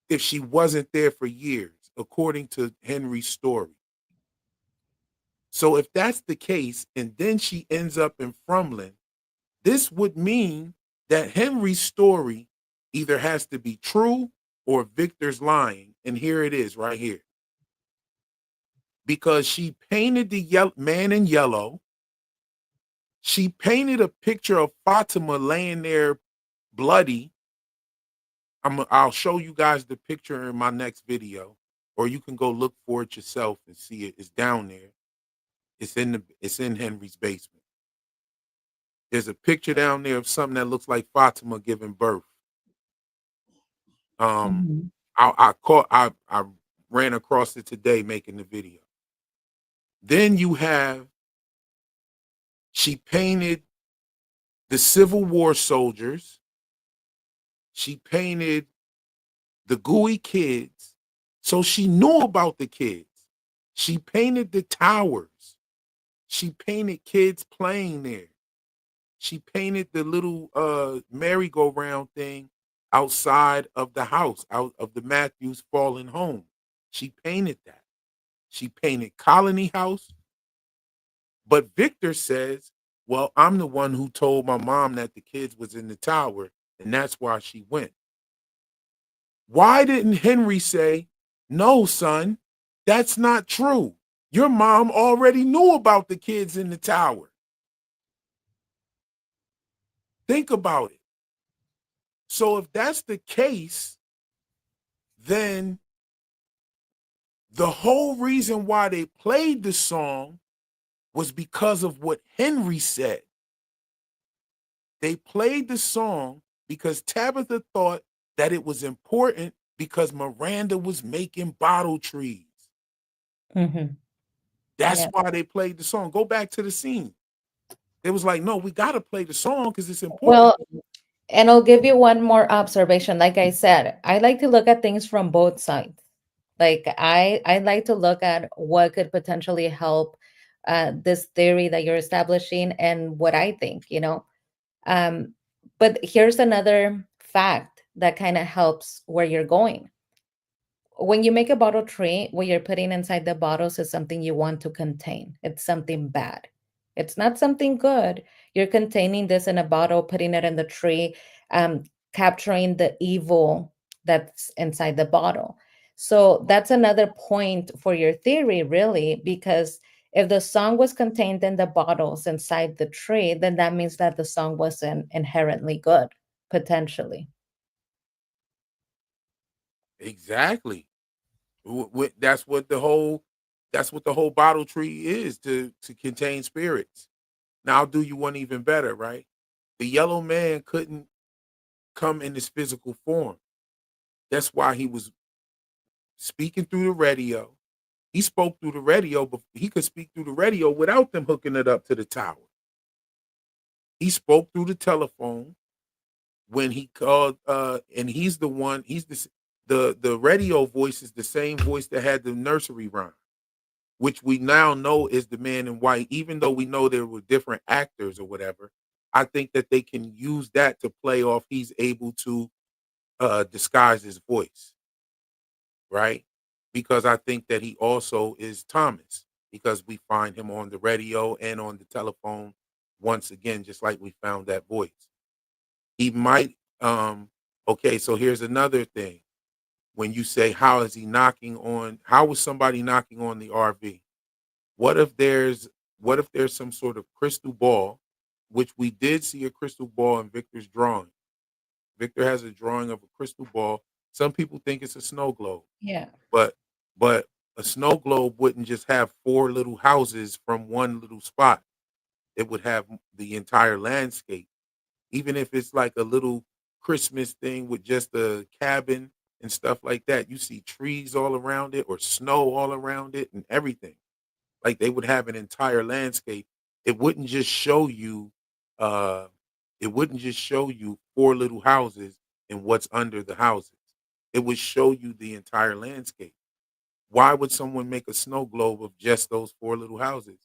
Speaker 1: if she wasn't there for years, according to Henry's story? So if that's the case, and then she ends up in Frumlin, this would mean that Henry's story either has to be true or Victor's lying. And here it is right here. Because she painted the man in yellow. She painted a picture of Fatima laying there bloody. I'll show you guys the picture in my next video, or you can go look for it yourself and see it. It's down there. It's in Henry's basement. There's a picture down there of something that looks like Fatima giving birth. Um,
Speaker 2: Mhm.
Speaker 1: I ran across it today making the video. Then you have she painted the Civil War soldiers. She painted the gooey kids. So she knew about the kids. She painted the towers. She painted kids playing there. She painted the little merry-go-round thing outside of the house, out of the Matthews fallen home. She painted that. She painted Colony House. But Victor says, well, I'm the one who told my mom that the kids was in the tower, and that's why she went. Why didn't Henry say, no, son, that's not true? Your mom already knew about the kids in the tower. Think about it. So if that's the case, then the whole reason why they played the song was because of what Henry said. They played the song because Tabitha thought that it was important because Miranda was making bottle trees.
Speaker 2: Mhm.
Speaker 1: That's
Speaker 2: Yeah.
Speaker 1: why they played the song. Go back to the scene. It was like, no, we got to play the song because it's important.
Speaker 2: Well, and I'll give you one more observation. Like I said, I like to look at things from both sides. Like I like to look at what could potentially help this theory that you're establishing and what I think, you know. Um, but here's another fact that kind of helps where you're going. When you make a bottle tree, what you're putting inside the bottles is something you want to contain. It's something bad. It's not something good. You're containing this in a bottle, putting it in the tree, capturing the evil that's inside the bottle. So that's another point for your theory, really, because if the song was contained in the bottles inside the tree, then that means that the song wasn't inherently good, potentially.
Speaker 1: Exactly. That's what the whole bottle tree is to contain spirits. Now I'll do you one even better, right? The yellow man couldn't come in his physical form. That's why he was speaking through the radio. He spoke through the radio, but he could speak through the radio without them hooking it up to the tower. He spoke through the telephone. when he called, and he's the one. He's the radio voice is the same voice that had the nursery rhyme, which we now know is the man in white. Even though we know there were different actors or whatever, I think that they can use that to play off. He's able to disguise his voice, right? Because I think that he also is Thomas, because we find him on the radio and on the telephone once again, just like we found that voice. He might, okay, so here's another thing. When you say, how is he knocking on, how is somebody knocking on the RV? What if there's, what if there's some sort of crystal ball, which we did see a crystal ball in Victor's drawing. Victor has a drawing of a crystal ball. Some people think it's a snow globe.
Speaker 2: Yeah.
Speaker 1: But but a snow globe wouldn't just have 4 little houses from one little spot. It would have the entire landscape. Even if it's like a little Christmas thing with just a cabin and stuff like that, you see trees all around it or snow all around it and everything. Like they would have an entire landscape. It wouldn't just show you uh it wouldn't just show you 4 little houses and what's under the houses. It would show you the entire landscape. Why would someone make a snow globe of just those 4 little houses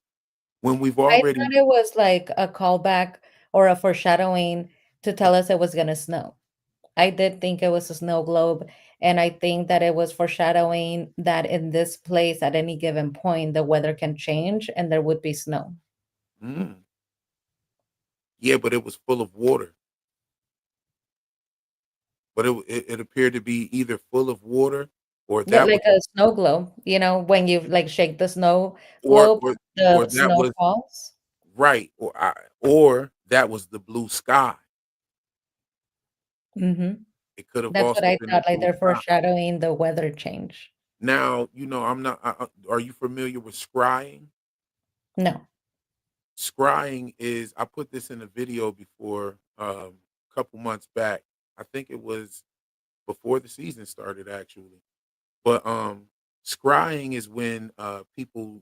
Speaker 1: when we've
Speaker 2: I
Speaker 1: already
Speaker 2: thought it was like a callback or a foreshadowing to tell us it was gonna snow. I did think it was a snow globe, and I think that it was foreshadowing that in this place at any given point the weather can change and there would be snow.
Speaker 1: mm, yeah, but it was full of water. But it appeared to be either full of water or
Speaker 2: Yeah,
Speaker 1: that was
Speaker 2: like a snow globe, when you like shake the snow
Speaker 1: or
Speaker 2: globe,
Speaker 1: or or
Speaker 2: the
Speaker 1: that
Speaker 2: snow
Speaker 1: was
Speaker 2: falls.
Speaker 1: right, or that was the blue sky.
Speaker 2: Mhm.
Speaker 1: It could have
Speaker 2: That's what
Speaker 1: also
Speaker 2: I
Speaker 1: been the
Speaker 2: thought, like
Speaker 1: blue
Speaker 2: they're
Speaker 1: sky.
Speaker 2: foreshadowing the weather change.
Speaker 1: Now, I'm not are you familiar with scrying?
Speaker 2: No.
Speaker 1: Scrying is, I put this in a video before, a couple months back. I think it was before the season started actually. But scrying is when people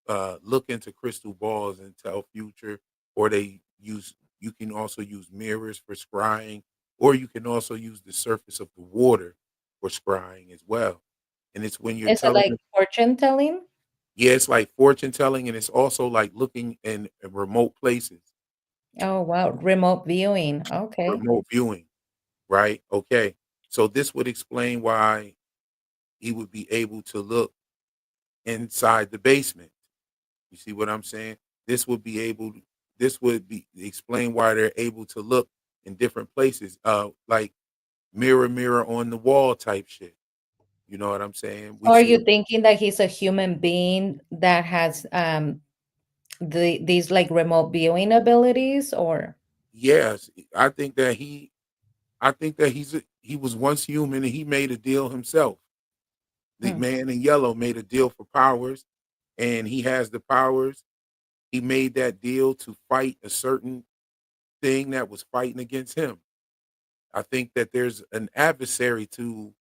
Speaker 1: look into crystal balls and tell future, or they use, you can also use mirrors for scrying, or you can also use the surface of the water for scrying as well. And it's when you're
Speaker 2: Is it
Speaker 1: telling
Speaker 2: like
Speaker 1: them,
Speaker 2: fortune telling?
Speaker 1: yeah, it's like fortune telling, and it's also like looking in remote places,
Speaker 2: Oh, wow, remote viewing, okay.
Speaker 1: remote viewing, right? Okay. So this would explain why he would be able to look inside the basement. You see what I'm saying? This would be able to, this would be explain why they're able to look in different places, like mirror, mirror on the wall type shit. You know what I'm saying? We
Speaker 2: So are
Speaker 1: see,
Speaker 2: you thinking that he's a human being that has, these, like, remote viewing abilities, or
Speaker 1: yes, I think that he was once human and he made a deal himself. The
Speaker 2: Hmm.
Speaker 1: man in yellow made a deal for powers, and he has the powers. He made that deal to fight a certain thing that was fighting against him. I think that there's an adversary to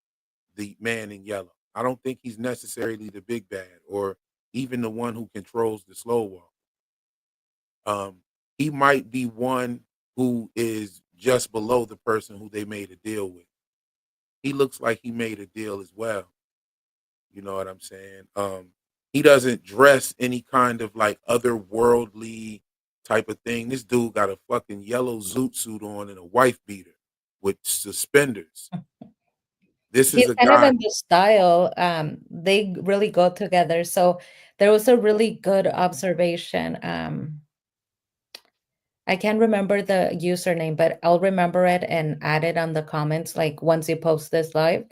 Speaker 1: the man in yellow. I don't think he's necessarily the big bad or even the one who controls the slow walk. He might be one who is just below the person who they made a deal with. He looks like he made a deal as well. You know what I'm saying? He doesn't dress any kind of like otherworldly type of thing. This dude got a fucking yellow zoot suit on and a wife beater with suspenders. This is
Speaker 2: he's
Speaker 1: a
Speaker 2: kind of
Speaker 1: guy.
Speaker 2: in the style, they really go together, so there was a really good observation, I can't remember the username, but I'll remember it and add it on the comments, like, once you post this live.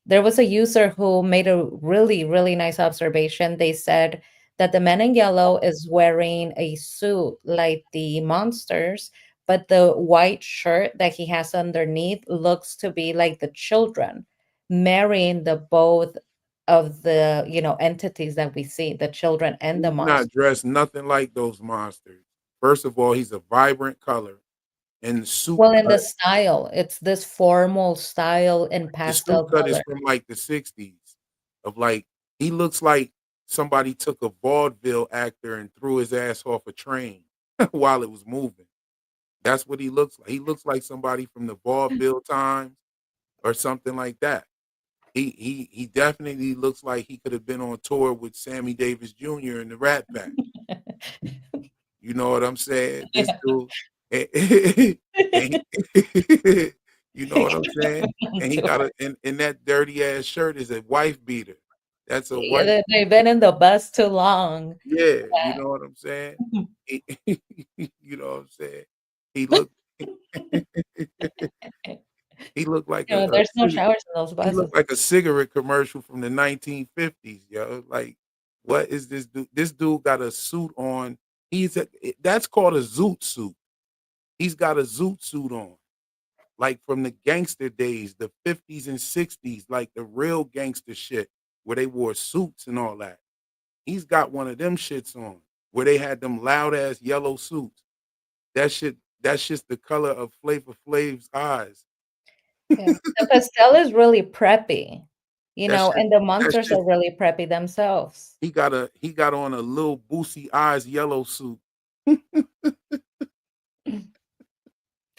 Speaker 2: There was a user who made a really, really nice observation. They said that the man in yellow is wearing a suit like the monsters, but the white shirt that he has underneath looks to be like the children marrying the both of the, entities that we see, the children and the
Speaker 1: He's not
Speaker 2: monster.
Speaker 1: dressed nothing like those monsters. First of all, he's a vibrant color and the suit
Speaker 2: Well, in the
Speaker 1: cut.
Speaker 2: style, it's this formal style in
Speaker 1: The suit
Speaker 2: pastel
Speaker 1: cut is
Speaker 2: color.
Speaker 1: from like the '60s. Of like, he looks like somebody took a vaudeville actor and threw his ass off a train while it was moving. That's what he looks like. He looks like somebody from the vaudeville times or something like that. He definitely looks like he could have been on tour with Sammy Davis Jr. and the Rat Pack. You know what I'm saying? This dude, and you know what I'm saying? And he got
Speaker 2: Tour.
Speaker 1: a and that dirty ass shirt is a wife beater. That's a
Speaker 2: Yeah,
Speaker 1: wife.
Speaker 2: they've been in the bus too long.
Speaker 1: Yeah, you know what I'm saying? He, you know what I'm saying? He looked he looked like
Speaker 2: There's no showers in those
Speaker 1: he
Speaker 2: buses.
Speaker 1: looked like a cigarette commercial from the 1950s, yo. Like, what is this dude? This dude got a suit on. That's called a zoot suit. He's got a zoot suit on, like from the gangster days, the 50s and 60s, like the real gangster shit, where they wore suits and all that. He's got one of them shits on, where they had them loud ass yellow suits. That's just the color of Flavor Flav's eyes.
Speaker 2: Yeah. The pastel is really preppy,
Speaker 1: That shit,
Speaker 2: and the
Speaker 1: that
Speaker 2: monsters
Speaker 1: shit.
Speaker 2: are really preppy themselves.
Speaker 1: He got on a little Boosie eyes yellow suit.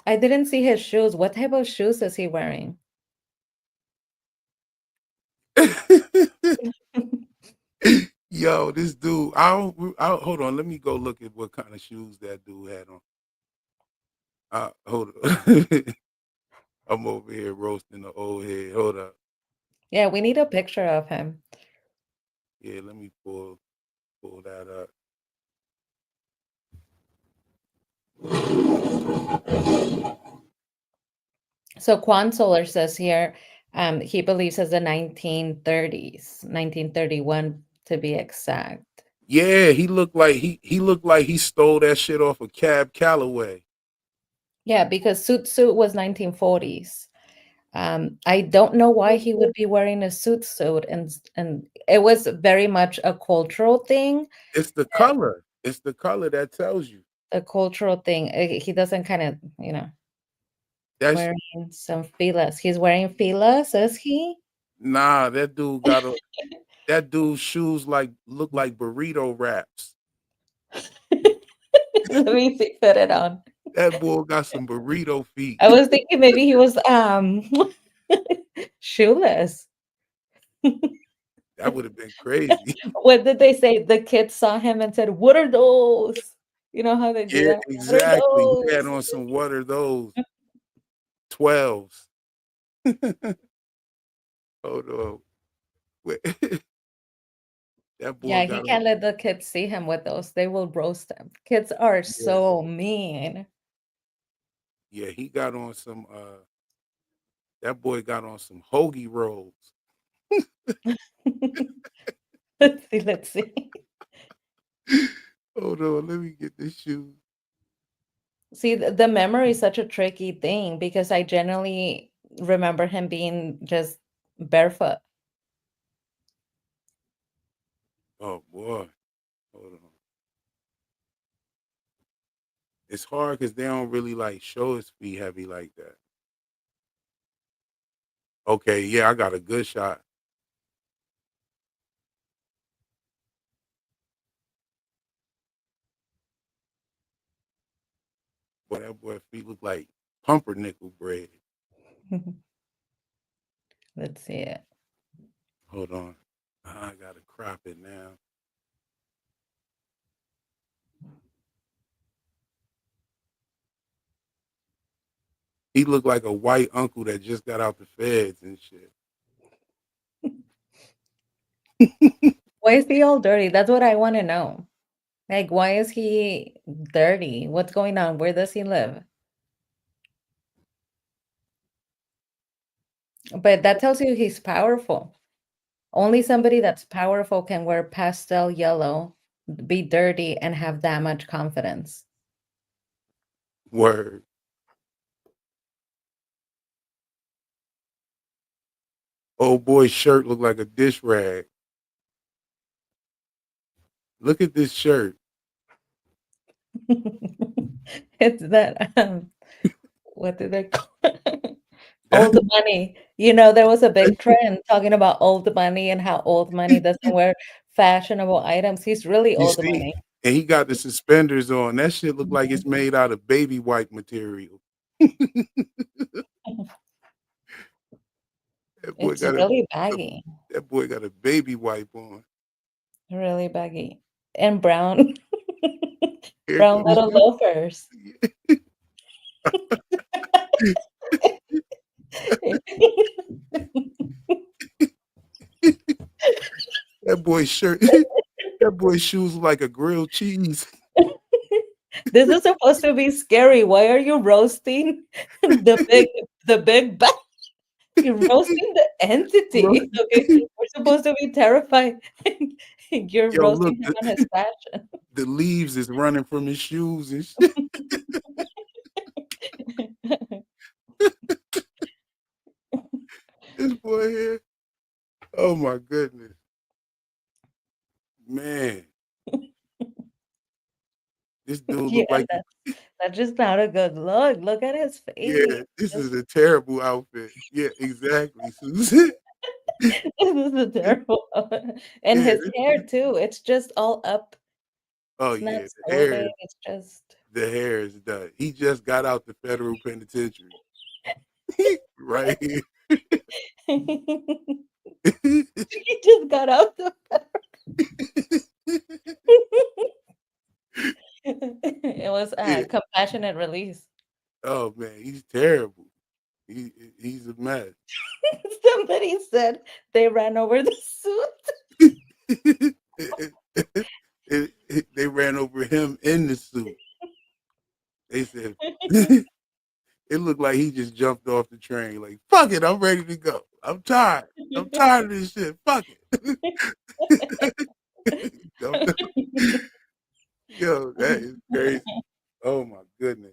Speaker 2: I didn't see his shoes. What type of shoes is he wearing?
Speaker 1: Yo, this dude. Hold on. Let me go look at what kind of shoes that dude had on. Hold on. I'm over here roasting the old head. Hold up.
Speaker 2: Yeah, we need a picture of him.
Speaker 1: Yeah, let me pull that up.
Speaker 2: So Quan Solar says here, he believes it's the 1930s, 1931 to be exact.
Speaker 1: Yeah, he looked like he stole that shit off of Cab Calloway.
Speaker 2: Yeah, because Suit was 1940s. I don't know why he would be wearing a suit, and it was very much a cultural thing.
Speaker 1: It's the color. It's the color that tells you.
Speaker 2: A cultural thing. He doesn't kind of,
Speaker 1: That's
Speaker 2: wearing some filas. He's wearing filas, is he?
Speaker 1: nah. That dude's shoes look like burrito wraps.
Speaker 2: Let me see, put it on.
Speaker 1: That boy got some burrito feet.
Speaker 2: I was thinking maybe he was shoeless.
Speaker 1: That would have been crazy.
Speaker 2: What did they say? The kids saw him and said, "What are those?" You know how they do
Speaker 1: Yeah,
Speaker 2: that? What are
Speaker 1: exactly. He had
Speaker 2: those?
Speaker 1: on some what are those 12s? Hold on. Wait. That boy
Speaker 2: Yeah, he
Speaker 1: got on.
Speaker 2: can't let the kids see him with those. They will roast him. Kids are
Speaker 1: Yeah,
Speaker 2: so mean.
Speaker 1: yeah. He got on some. That boy got on some hoagie rolls.
Speaker 2: Let's see, let's see.
Speaker 1: Hold on. Let me get this shoe.
Speaker 2: See, the memory is such a tricky thing because I generally remember him being just barefoot.
Speaker 1: Oh boy. Hold on. It's hard because they don't really like show his feet heavy like that. Okay, yeah, I got a good shot. Boy, that boy feet look like pumpernickel bread.
Speaker 2: Let's see it.
Speaker 1: Hold on. I gotta crop it now. He looked like a white uncle that just got out the feds and shit.
Speaker 2: Why is he all dirty? That's what I want to know. Like, why is he dirty? What's going on? Where does he live? But that tells you he's powerful. Only somebody that's powerful can wear pastel yellow, be dirty, and have that much confidence.
Speaker 1: Word. Old boy's shirt looked like a dish rag. Look at this shirt.
Speaker 2: It's that, what do they call it?
Speaker 1: That
Speaker 2: Old money. There was a big trend talking about old money and how old money doesn't wear fashionable items. He's really
Speaker 1: you
Speaker 2: old
Speaker 1: see,
Speaker 2: money.
Speaker 1: and he got the suspenders on. That shit look like it's made out of baby wipe material. That boy
Speaker 2: It's
Speaker 1: got
Speaker 2: really
Speaker 1: a
Speaker 2: baggy,
Speaker 1: that boy got a baby wipe on.
Speaker 2: really baggy, and brown,
Speaker 1: Here
Speaker 2: brown
Speaker 1: comes
Speaker 2: little loafers.
Speaker 1: that boy's shirt. That boy's shoes look like a grilled cheese.
Speaker 2: This is supposed to be scary. Why are you roasting the big bag? You're roasting the entity. Okay, we're supposed to be terrified. You're
Speaker 1: Yo, look,
Speaker 2: roasting him on his fashion.
Speaker 1: the leaves is running from his shoes and shit. This boy here. Oh my goodness. Man, this dude
Speaker 2: Yeah,
Speaker 1: look like
Speaker 2: that's just not a good look. Look at his face.
Speaker 1: yeah, this
Speaker 2: This,
Speaker 1: is a terrible outfit. Yeah, exactly, Susan.
Speaker 2: this is a terrible. And
Speaker 1: Yeah,
Speaker 2: his hair too. It's just all up.
Speaker 1: oh
Speaker 2: It's not
Speaker 1: yeah,
Speaker 2: smoothing. It's just.
Speaker 1: the hair is done. He just got out the federal penitentiary. Right here.
Speaker 2: He just got out the. It was
Speaker 1: Yeah.
Speaker 2: a compassionate release.
Speaker 1: Oh man, he's terrible. He's a mess.
Speaker 2: Somebody said they ran over the suit.
Speaker 1: They ran over him in the suit. They said it looked like he just jumped off the train. Like, fuck it, I'm ready to go. I'm tired. I'm tired of this shit. Fuck it. Jumped off. Yo, that is crazy. Oh my goodness.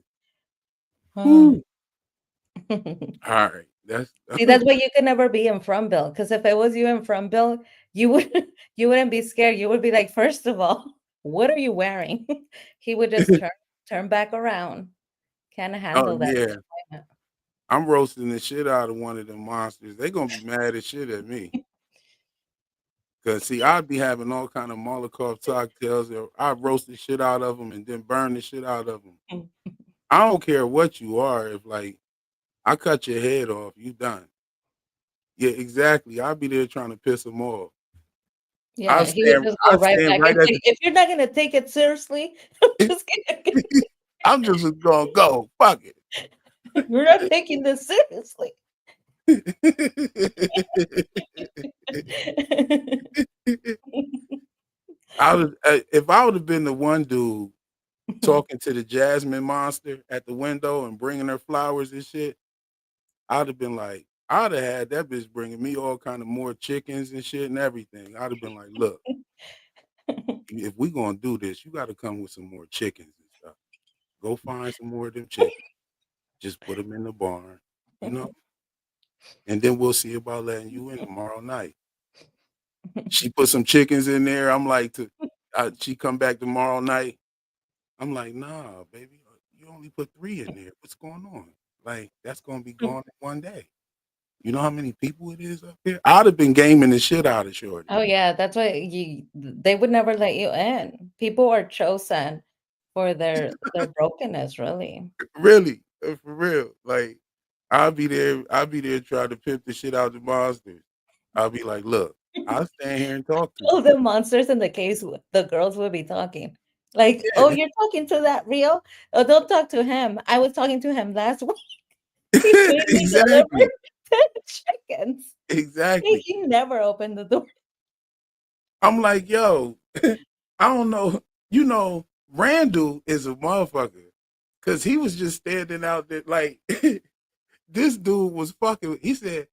Speaker 1: Whew. All right. That's
Speaker 2: See, that's why you could never be in front bill. Because if it was you in front bill, you would you wouldn't be scared. You would be like, first of all, what are you wearing? He would just turn back around. Can't
Speaker 1: oh
Speaker 2: handle that
Speaker 1: yeah.
Speaker 2: disappointment.
Speaker 1: I'm roasting the shit out of one of them monsters. They gonna be mad as shit at me. Cause see, I'd be having all kind of Molotov cocktails. Or I'd roast the shit out of them and then burn the shit out of them. I don't care what you are. If like I cut your head off, you done. Yeah, exactly. I'll be there trying to piss them off.
Speaker 2: Yeah, he would just go
Speaker 1: I
Speaker 2: right
Speaker 1: stand
Speaker 2: back
Speaker 1: right
Speaker 2: and
Speaker 1: at
Speaker 2: say, if you're not gonna take it seriously, I'm
Speaker 1: the.
Speaker 2: just gonna
Speaker 1: I'm just gonna go. Fuck it.
Speaker 2: you're not taking this seriously.
Speaker 1: If I would have been the one dude talking to the Jasmine monster at the window and bringing her flowers and shit, I'd have been like, I'd have had that bitch bringing me all kind of more chickens and shit and everything. I'd have been like, look, if we gonna do this, you got to come with some more chickens and stuff. Go find some more of them chickens. Just put them in the barn, you know, and then we'll see about letting you in tomorrow night. She put some chickens in there. I'm like, she come back tomorrow night. I'm like, nah, baby, you only put 3 in there. What's going on? Like, that's gonna be gone in one day. You know how many people it is up here? I'd have been gaming the shit out of Shorty.
Speaker 2: Oh yeah, that's why they would never let you in. People are chosen for their brokenness, really.
Speaker 1: Really, for real. Like, I'll be there trying to pimp the shit out the monsters. I'll be like, look, I'll stand here and talk to
Speaker 2: All
Speaker 1: you.
Speaker 2: the monsters in the case, the girls will be talking. Like, oh,
Speaker 1: Yeah,
Speaker 2: you're talking to that real? Oh, don't talk to him. I was talking to him last week. He made me deliver
Speaker 1: exactly,
Speaker 2: 10 chickens.
Speaker 1: exactly.
Speaker 2: He never opened the door.
Speaker 1: I'm like, yo, I don't know. You know, Randall is a motherfucker because he was just standing out there like this dude was fucking. He said,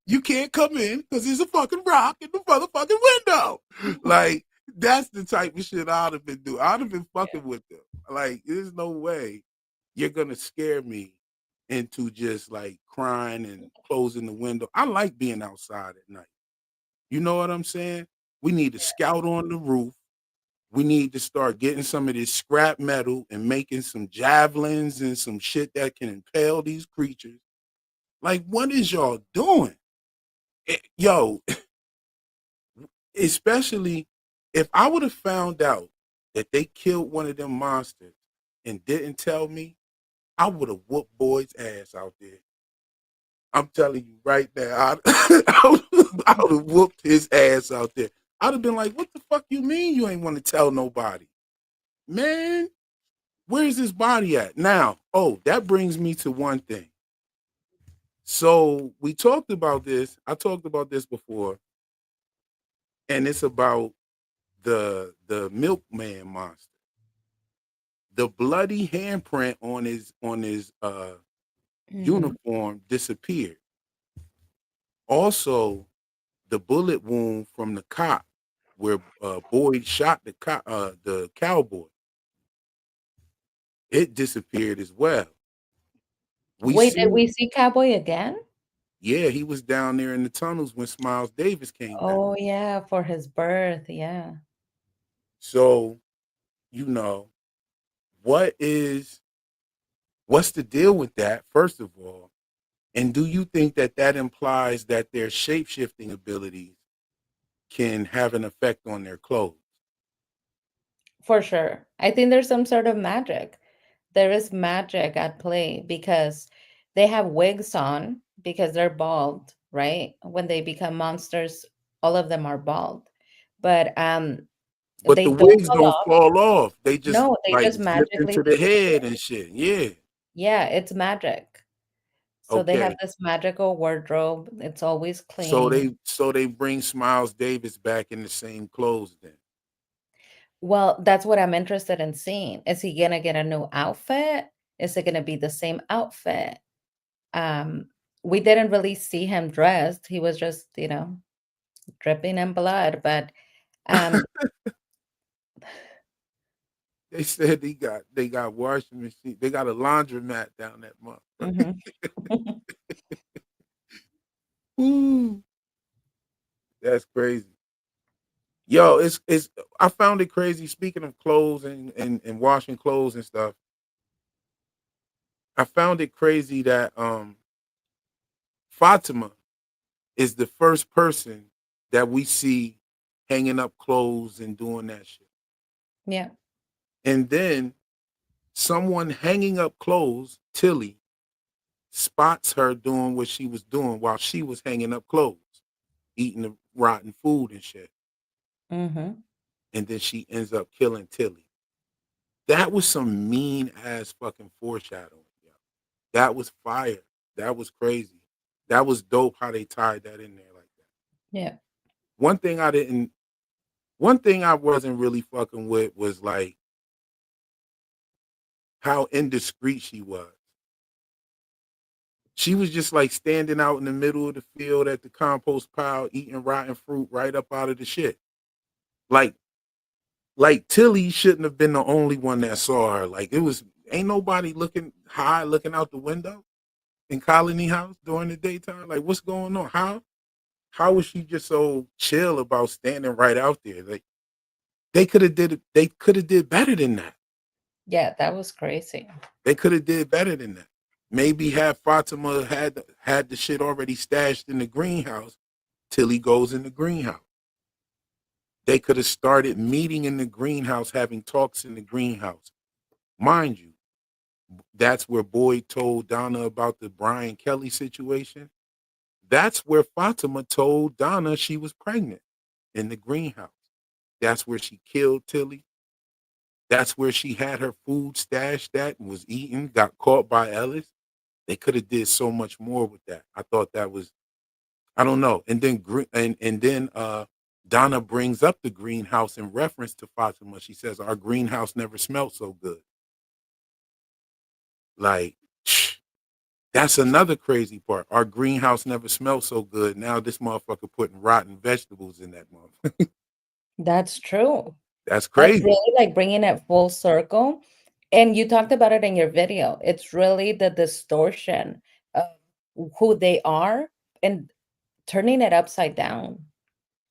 Speaker 1: "You can't come in because there's a fucking rock in the motherfucking window." Like that's the type of shit I'd have been doing. I'd have been fucking with them. Like, there's no way you're gonna scare me into just like crying and closing the window. I like being outside at night. You know what I'm saying? We need to scout on the roof. We need to start getting some of this scrap metal and making some javelins and some shit that can impale these creatures. Like, what is y'all doing? Yo, especially if I would have found out that they killed one of them monsters and didn't tell me, I would have whooped boy's ass out there. I'm telling you right now, I would have whooped his ass out there. I'd have been like, "What the fuck you mean you ain't want to tell nobody, man? Where's his body at now?" Oh, that brings me to one thing. So we talked about this. I talked about this before, and it's about the milkman monster. The bloody handprint on his
Speaker 2: Mhm.
Speaker 1: uniform disappeared. Also, the bullet wound from the cop where Boyd shot the cowboy, it disappeared as well. We
Speaker 2: Wait, did
Speaker 1: see,
Speaker 2: we see Cowboy again?
Speaker 1: yeah, he was down there in the tunnels when Smiles Davis came back.
Speaker 2: Oh, yeah, for his birth, yeah.
Speaker 1: So, you know, what is what's the deal with that? First of all, and do you think that that implies that their shape shifting abilities can have an effect on their clothes?
Speaker 2: For sure. I think there's some sort of magic. There is magic at play because they have wigs on because they're bald, right? When they become monsters, all of them are bald. But
Speaker 1: But
Speaker 2: they
Speaker 1: the
Speaker 2: don't
Speaker 1: wigs
Speaker 2: fall
Speaker 1: don't
Speaker 2: off.
Speaker 1: fall off. They just
Speaker 2: No, they
Speaker 1: like
Speaker 2: just
Speaker 1: zip
Speaker 2: magically
Speaker 1: into the
Speaker 2: disappear.
Speaker 1: head and shit. Yeah.
Speaker 2: Yeah, it's magic. So they have
Speaker 1: Okay.
Speaker 2: this magical wardrobe. It's always
Speaker 1: So
Speaker 2: clean.
Speaker 1: they bring Smiles Davis back in the same clothes then.
Speaker 2: Well, that's what I'm interested in seeing. Is he gonna get a new outfit? Is it gonna be the same outfit? Um, we didn't really see him dressed. He was just, dripping in blood. But um,
Speaker 1: They said they got washing machine. They got a laundromat down that motherfucker.
Speaker 2: mhm.
Speaker 1: Ooh, that's crazy. Yo, it's I found it crazy. Speaking of clothes and washing clothes and stuff, I found it crazy that Fatima is the first person that we see hanging up clothes and doing that shit.
Speaker 2: Yeah.
Speaker 1: And then someone hanging up clothes, Tilly, spots her doing what she was doing while she was hanging up clothes, eating the rotten food and shit.
Speaker 2: Hmm.
Speaker 1: And then she ends up killing Tilly. That was some mean ass fucking foreshadowing. Yo. That was fire. That was crazy. That was dope how they tied that in there like that.
Speaker 2: Yeah.
Speaker 1: One thing I didn't one thing I wasn't really fucking with was like how indiscreet she was. She was just like standing out in the middle of the field at the compost pile eating rotten fruit right up out of the shit. Like like Tilly shouldn't have been the only one that saw her. Like it was ain't nobody looking high looking out the window in Colony House during the daytime. Like what's going on? How was she just so chill about standing right out there? Like they could have did better than that.
Speaker 2: Yeah, that was crazy.
Speaker 1: They could have did better than that. Maybe have Fatima had the shit already stashed in the greenhouse till he goes in the greenhouse. They could have started meeting in the greenhouse, having talks in the greenhouse. Mind you, that's where Boyd told Donna about the Brian Kelly situation. That's where Fatima told Donna she was pregnant in the greenhouse. That's where she killed Tilly. That's where she had her food stashed at and was eating, got caught by Ellis. They could have did so much more with that. I thought that was I don't know. And then Donna brings up the greenhouse in reference to Fatima. She says our greenhouse never smelled so good. Like that's another crazy part. Our greenhouse never smelled so good. Now this motherfucker putting rotten vegetables in that motherfucker.
Speaker 2: That's true.
Speaker 1: That's
Speaker 2: That's
Speaker 1: crazy.
Speaker 2: really like bringing it full circle. And you talked about it in your video. It's really the distortion of who they are and turning it upside down,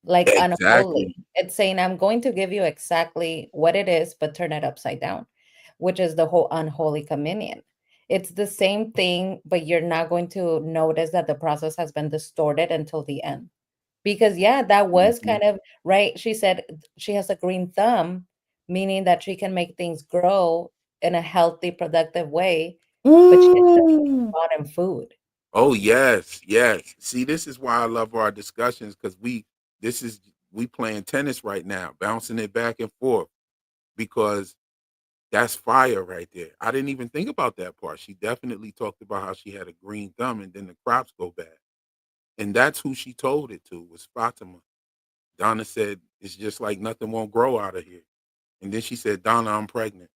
Speaker 2: like unholy.
Speaker 1: Exactly.
Speaker 2: It's saying, I'm going to give you exactly what it is, but turn it upside down, which is the whole unholy communion. It's the same thing, but you're not going to notice that the process has been distorted until the end. Because, yeah, that was
Speaker 1: Mhm.
Speaker 2: kind of right. She said she has a green thumb, meaning that she can make things grow in a healthy, productive way, but she's just getting
Speaker 1: Ooh.
Speaker 2: bought in food.
Speaker 1: Oh, yes, yes. See, this is why I love our discussions because this is, we playing tennis right now, bouncing it back and forth because that's fire right there. I didn't even think about that part. She definitely talked about how she had a green thumb and then the crops go bad. And that's who she told it to was Fatima. Donna said, it's just like nothing won't grow out of here. And then she said, Donna, I'm pregnant.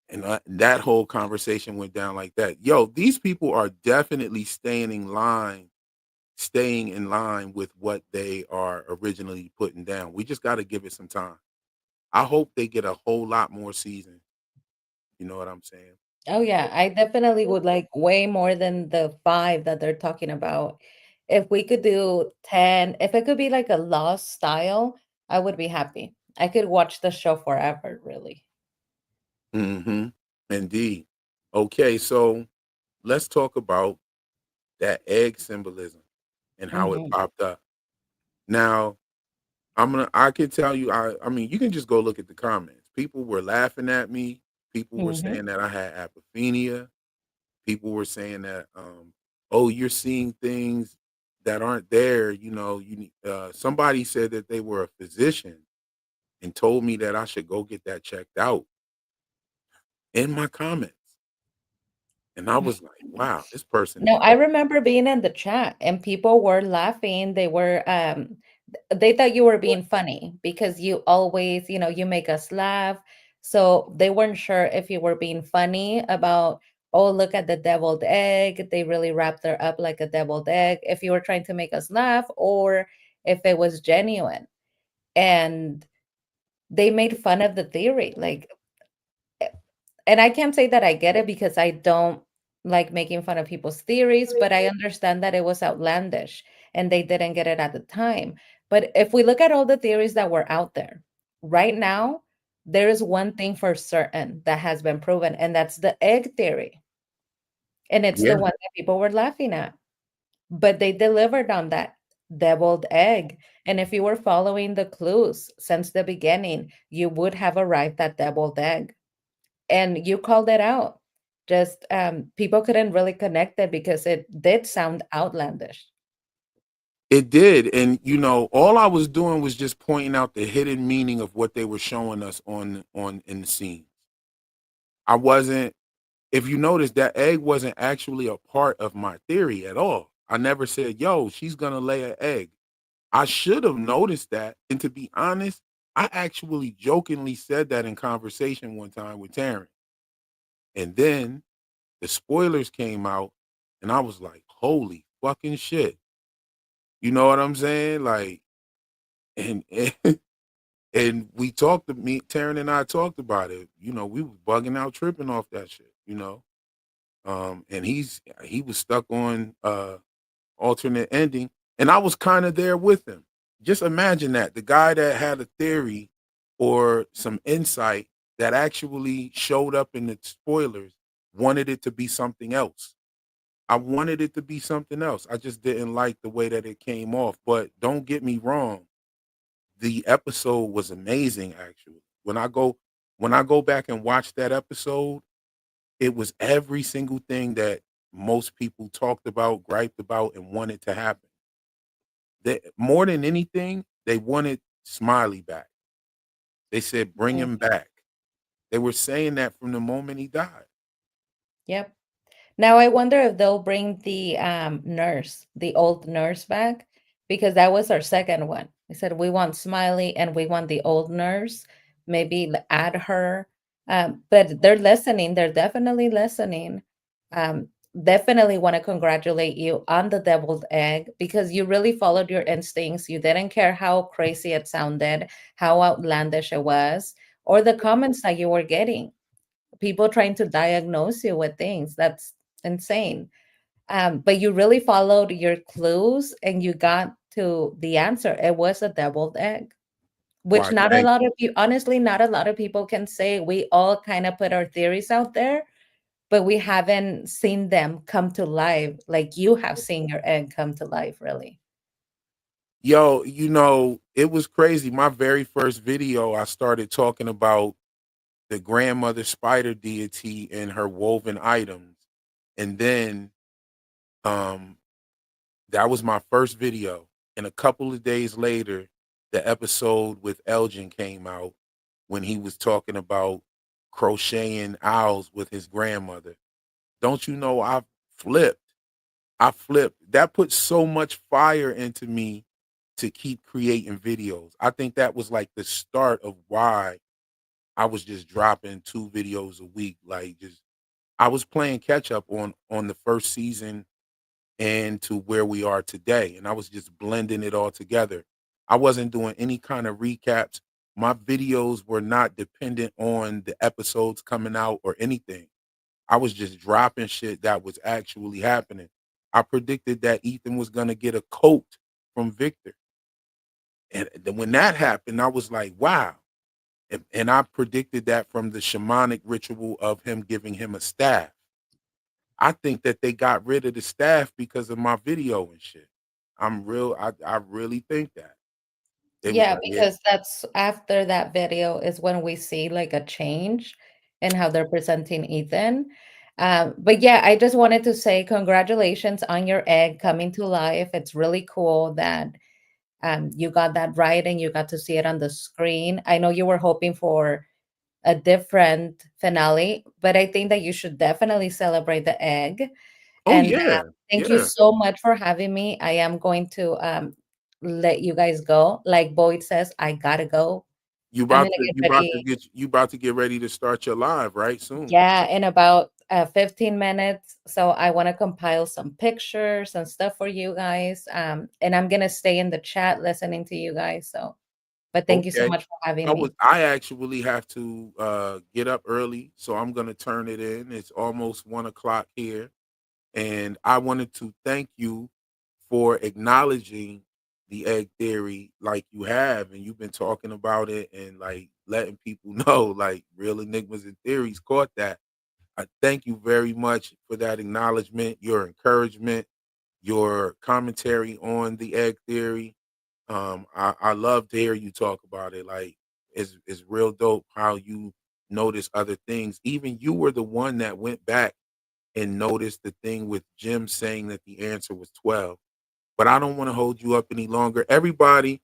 Speaker 1: And that whole conversation went down like that. Yo, these people are definitely staying in line with what they are originally putting down. We just got to give it some time. I hope they get a whole lot more seasons. You know what I'm saying?
Speaker 2: Oh yeah, I definitely would like way more than the 5 that they're talking about. If we could do 10, if it could be like a Lost style, I would be happy. I could watch the show forever, really.
Speaker 1: Mm-hmm. Indeed. Okay, so let's talk about that egg symbolism and how it
Speaker 2: Mhm,
Speaker 1: popped up. Now, I can tell you, I mean, you can just go look at the comments. People were laughing at me. People were
Speaker 2: mhm.
Speaker 1: saying that I had apophenia. People were saying that, oh, you're seeing things that aren't there. You know, somebody said that they were a physician and told me that I should go get that checked out in my comments. And I was like, wow, this person
Speaker 2: No,
Speaker 1: is
Speaker 2: I remember being in the chat and people were laughing. They were they thought you were being funny because you always, you make us laugh. So they weren't sure if you were being funny about, oh, look at the deviled egg. They really wrapped her up like a deviled egg. If you were trying to make us laugh or if it was genuine. And they made fun of the theory. Like, and I can't say that I get it because I don't like making fun of people's theories, but I understand that it was outlandish and they didn't get it at the time. But if we look at all the theories that were out there, right now, there is one thing for certain that has been proven, and that's the egg theory. And it's the
Speaker 1: yeah.
Speaker 2: one that people were laughing at. But they delivered on that deviled egg. And if you were following the clues since the beginning, you would have arrived at deviled egg, and you called it out. Just people couldn't really connect it because it did sound outlandish.
Speaker 1: It did, and, all I was doing was just pointing out the hidden meaning of what they were showing us on in the scene. I wasn't if you notice, that egg wasn't actually a part of my theory at all. I never said, "Yo, she's gonna lay an egg." I should have noticed that, and to be honest, I actually jokingly said that in conversation one time with Taryn, and then the spoilers came out, and I was like, "Holy fucking shit." You know what I'm saying? Like, and and we talked to me, Taryn and I talked about it. We was bugging out, tripping off that shit. And he was stuck on alternate ending, and I was kind of there with him. Just imagine that the guy that had a theory or some insight that actually showed up in the spoilers wanted it to be something else. I wanted it to be something else. I just didn't like the way that it came off. But don't get me wrong, the episode was amazing actually. When I go back and watch that episode, it was every single thing that most people talked about, griped about, and wanted to happen. More than anything, they wanted Smiley back. They said, "Bring
Speaker 2: Mm,
Speaker 1: him back." They were saying that from the moment he died.
Speaker 2: yep. Now I wonder if they'll bring the nurse, the old nurse back, because that was our second one. We said we want Smiley and we want the old nurse. Maybe add her. But they're listening. They're definitely listening. Um, Definitely want to congratulate you on the deviled egg because you really followed your instincts. You didn't care how crazy it sounded, how outlandish it was, or the comments that you were getting, people trying to diagnose you with things. That's insane. But you really followed your clues and you got to the answer. It was a deviled egg, which
Speaker 1: Why?
Speaker 2: not a
Speaker 1: Thank
Speaker 2: lot
Speaker 1: you.
Speaker 2: of you, honestly, not a lot of people can say. We all kind of put our theories out there, but we haven't seen them come to life like you have seen your egg come to life, really.
Speaker 1: Yo, it was crazy. My very first video, I started talking about the grandmother spider deity and her woven items. And then um that was my first video. And a couple of days later, the episode with Elgin came out when he was talking about crocheting owls with his grandmother. Don't you know flipped. I flipped. That put so much fire into me to keep creating videos. I think that was like the start of why I was just dropping 2 videos a week. Like just I was playing catch up on the first season and to where we are today. And I was just blending it all together. I wasn't doing any kind of recaps. My videos were not dependent on the episodes coming out or anything. I was just dropping shit that was actually happening. I predicted that Ethan was going to get a coat from Victor. And then when that happened, I was like, wow. And I predicted that from the shamanic ritual of him giving him a staff. I think that they got rid of the staff because of my video and shit. I really think that. They was
Speaker 2: Yeah,
Speaker 1: like, yeah,
Speaker 2: because that's after that video is when we see like a change in how they're presenting Ethan. But yeah, I just wanted to say congratulations on your egg coming to life. It's really cool that you got that right and you got to see it on the screen. I know you were hoping for a different finale, but I think that you should definitely celebrate the egg.
Speaker 1: oh
Speaker 2: And
Speaker 1: yeah,
Speaker 2: thank you
Speaker 1: yeah.
Speaker 2: so much for having me. I am going to let you guys go. Like Boyd says, I gotta go. I'm gonna get ready.
Speaker 1: You about to get ready to start your live, right? Soon.
Speaker 2: Yeah, in about 15 minutes. So I want to compile some pictures and stuff for you guys. And I'm gonna stay in the chat listening to you guys. So, but thank you so
Speaker 1: Okay.
Speaker 2: much for having me.
Speaker 1: I actually have to get up early, so I'm gonna turn it in. It's almost 1 o'clock here. And I wanted to thank you for acknowledging the egg theory like you have, and you've been talking about it and like letting people know like real enigmas and theories caught that. I thank you very much for that acknowledgement, your encouragement, your commentary on the egg theory. I love to hear you talk about it. Like it's real dope how you notice other things. Even you were the one that went back and noticed the thing with Jim saying that the answer was 12. But I don't want to hold you up any longer. Everybody,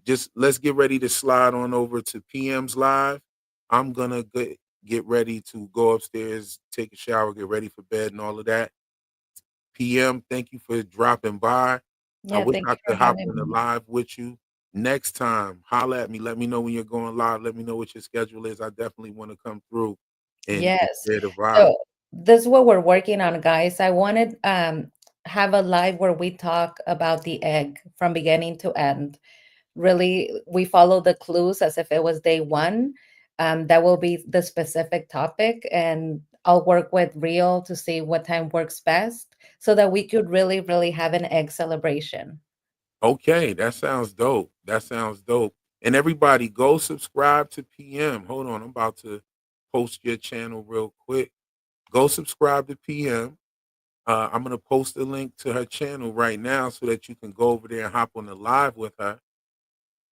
Speaker 1: just let's get ready to slide on over to PM's live. I'm gonna get ready to go upstairs, take a shower, get ready for bed, and all of that. PM, thank you for dropping by. I
Speaker 2: Yeah,
Speaker 1: wish
Speaker 2: thank
Speaker 1: I
Speaker 2: you
Speaker 1: could
Speaker 2: for
Speaker 1: hop
Speaker 2: having
Speaker 1: on the
Speaker 2: me.
Speaker 1: live with you. Next time, holla at me. Let me know when you're going live. Let me know what your schedule is. I definitely want to come through and
Speaker 2: Yes.
Speaker 1: share the vibe.
Speaker 2: So this is what we're working on, guys. I wanted have a live where we talk about the egg from beginning to end. Really, we follow the clues as if it was day one. That will be the specific topic, and I'll work with Real to see what time works best so that we could really, really have an egg celebration.
Speaker 1: Okay, that sounds dope. That sounds dope. And everybody, go subscribe to PM. Hold on, I'm about to post your channel real quick. Go subscribe to PM. I'm gonna post a link to her channel right now so that you can go over there and hop on the live with her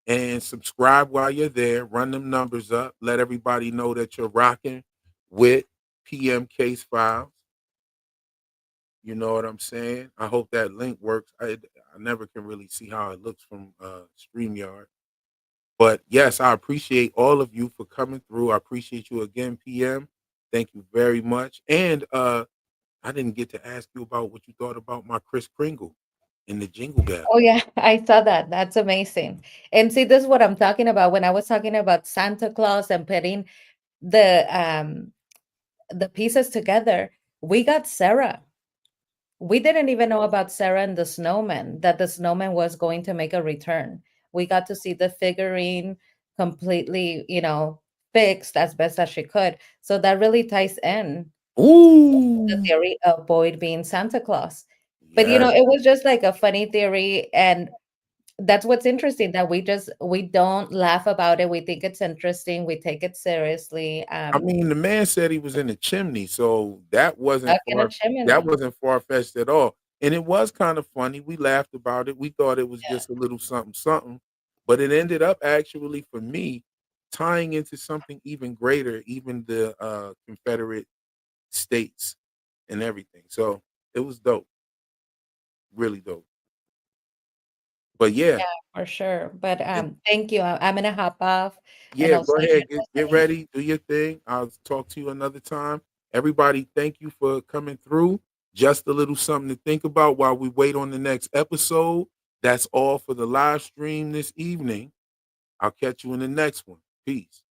Speaker 1: and subscribe while you're there. Run them numbers up. Let everybody know that you're rocking with PM Case Files. You know what I'm saying? I hope that link works. I never can really see how it looks from StreamYard. But yes, I appreciate all of you for coming through. I appreciate you again, PM. Thank you very much. And I didn't get to ask you about what you thought about my Chris Kringle in the Jingle Bell.
Speaker 2: Oh yeah, I saw that. That's amazing. And see, this is what I'm talking about when I was talking about Santa Claus and putting the the pieces together. We got Sarah. We didn't even know about Sarah and the snowman, that the snowman was going to make a return. We got to see the figurine completely, fixed as best as she could. So that really ties in the
Speaker 1: Ooh,
Speaker 2: theory of Boyd being Santa Claus. But
Speaker 1: yeah.
Speaker 2: it was just like a funny theory, and that's what's interesting, that we don't laugh about it. We think it's interesting. We take it seriously.
Speaker 1: I mean, the man said he was in the chimney, so
Speaker 2: Stuck in a
Speaker 1: that
Speaker 2: chimney.
Speaker 1: wasn't far fetched at all. And it was kind of funny. We laughed about it. We thought it was
Speaker 2: Yeah,
Speaker 1: just a little something, something, but it ended up actually for me tying into something even greater, even the Confederate states and everything. So it was dope, really dope. But yeah,
Speaker 2: yeah, for sure. But
Speaker 1: and
Speaker 2: thank you. I'm gonna hop off, and
Speaker 1: yeah,
Speaker 2: I'll
Speaker 1: go
Speaker 2: see you
Speaker 1: ahead,
Speaker 2: in a
Speaker 1: get
Speaker 2: second.
Speaker 1: ready, do your thing. I'll talk to you another time. Everybody, thank you for coming through. Just a little something to think about while we wait on the next episode. That's all for the live stream this evening. I'll catch you in the next one. Peace.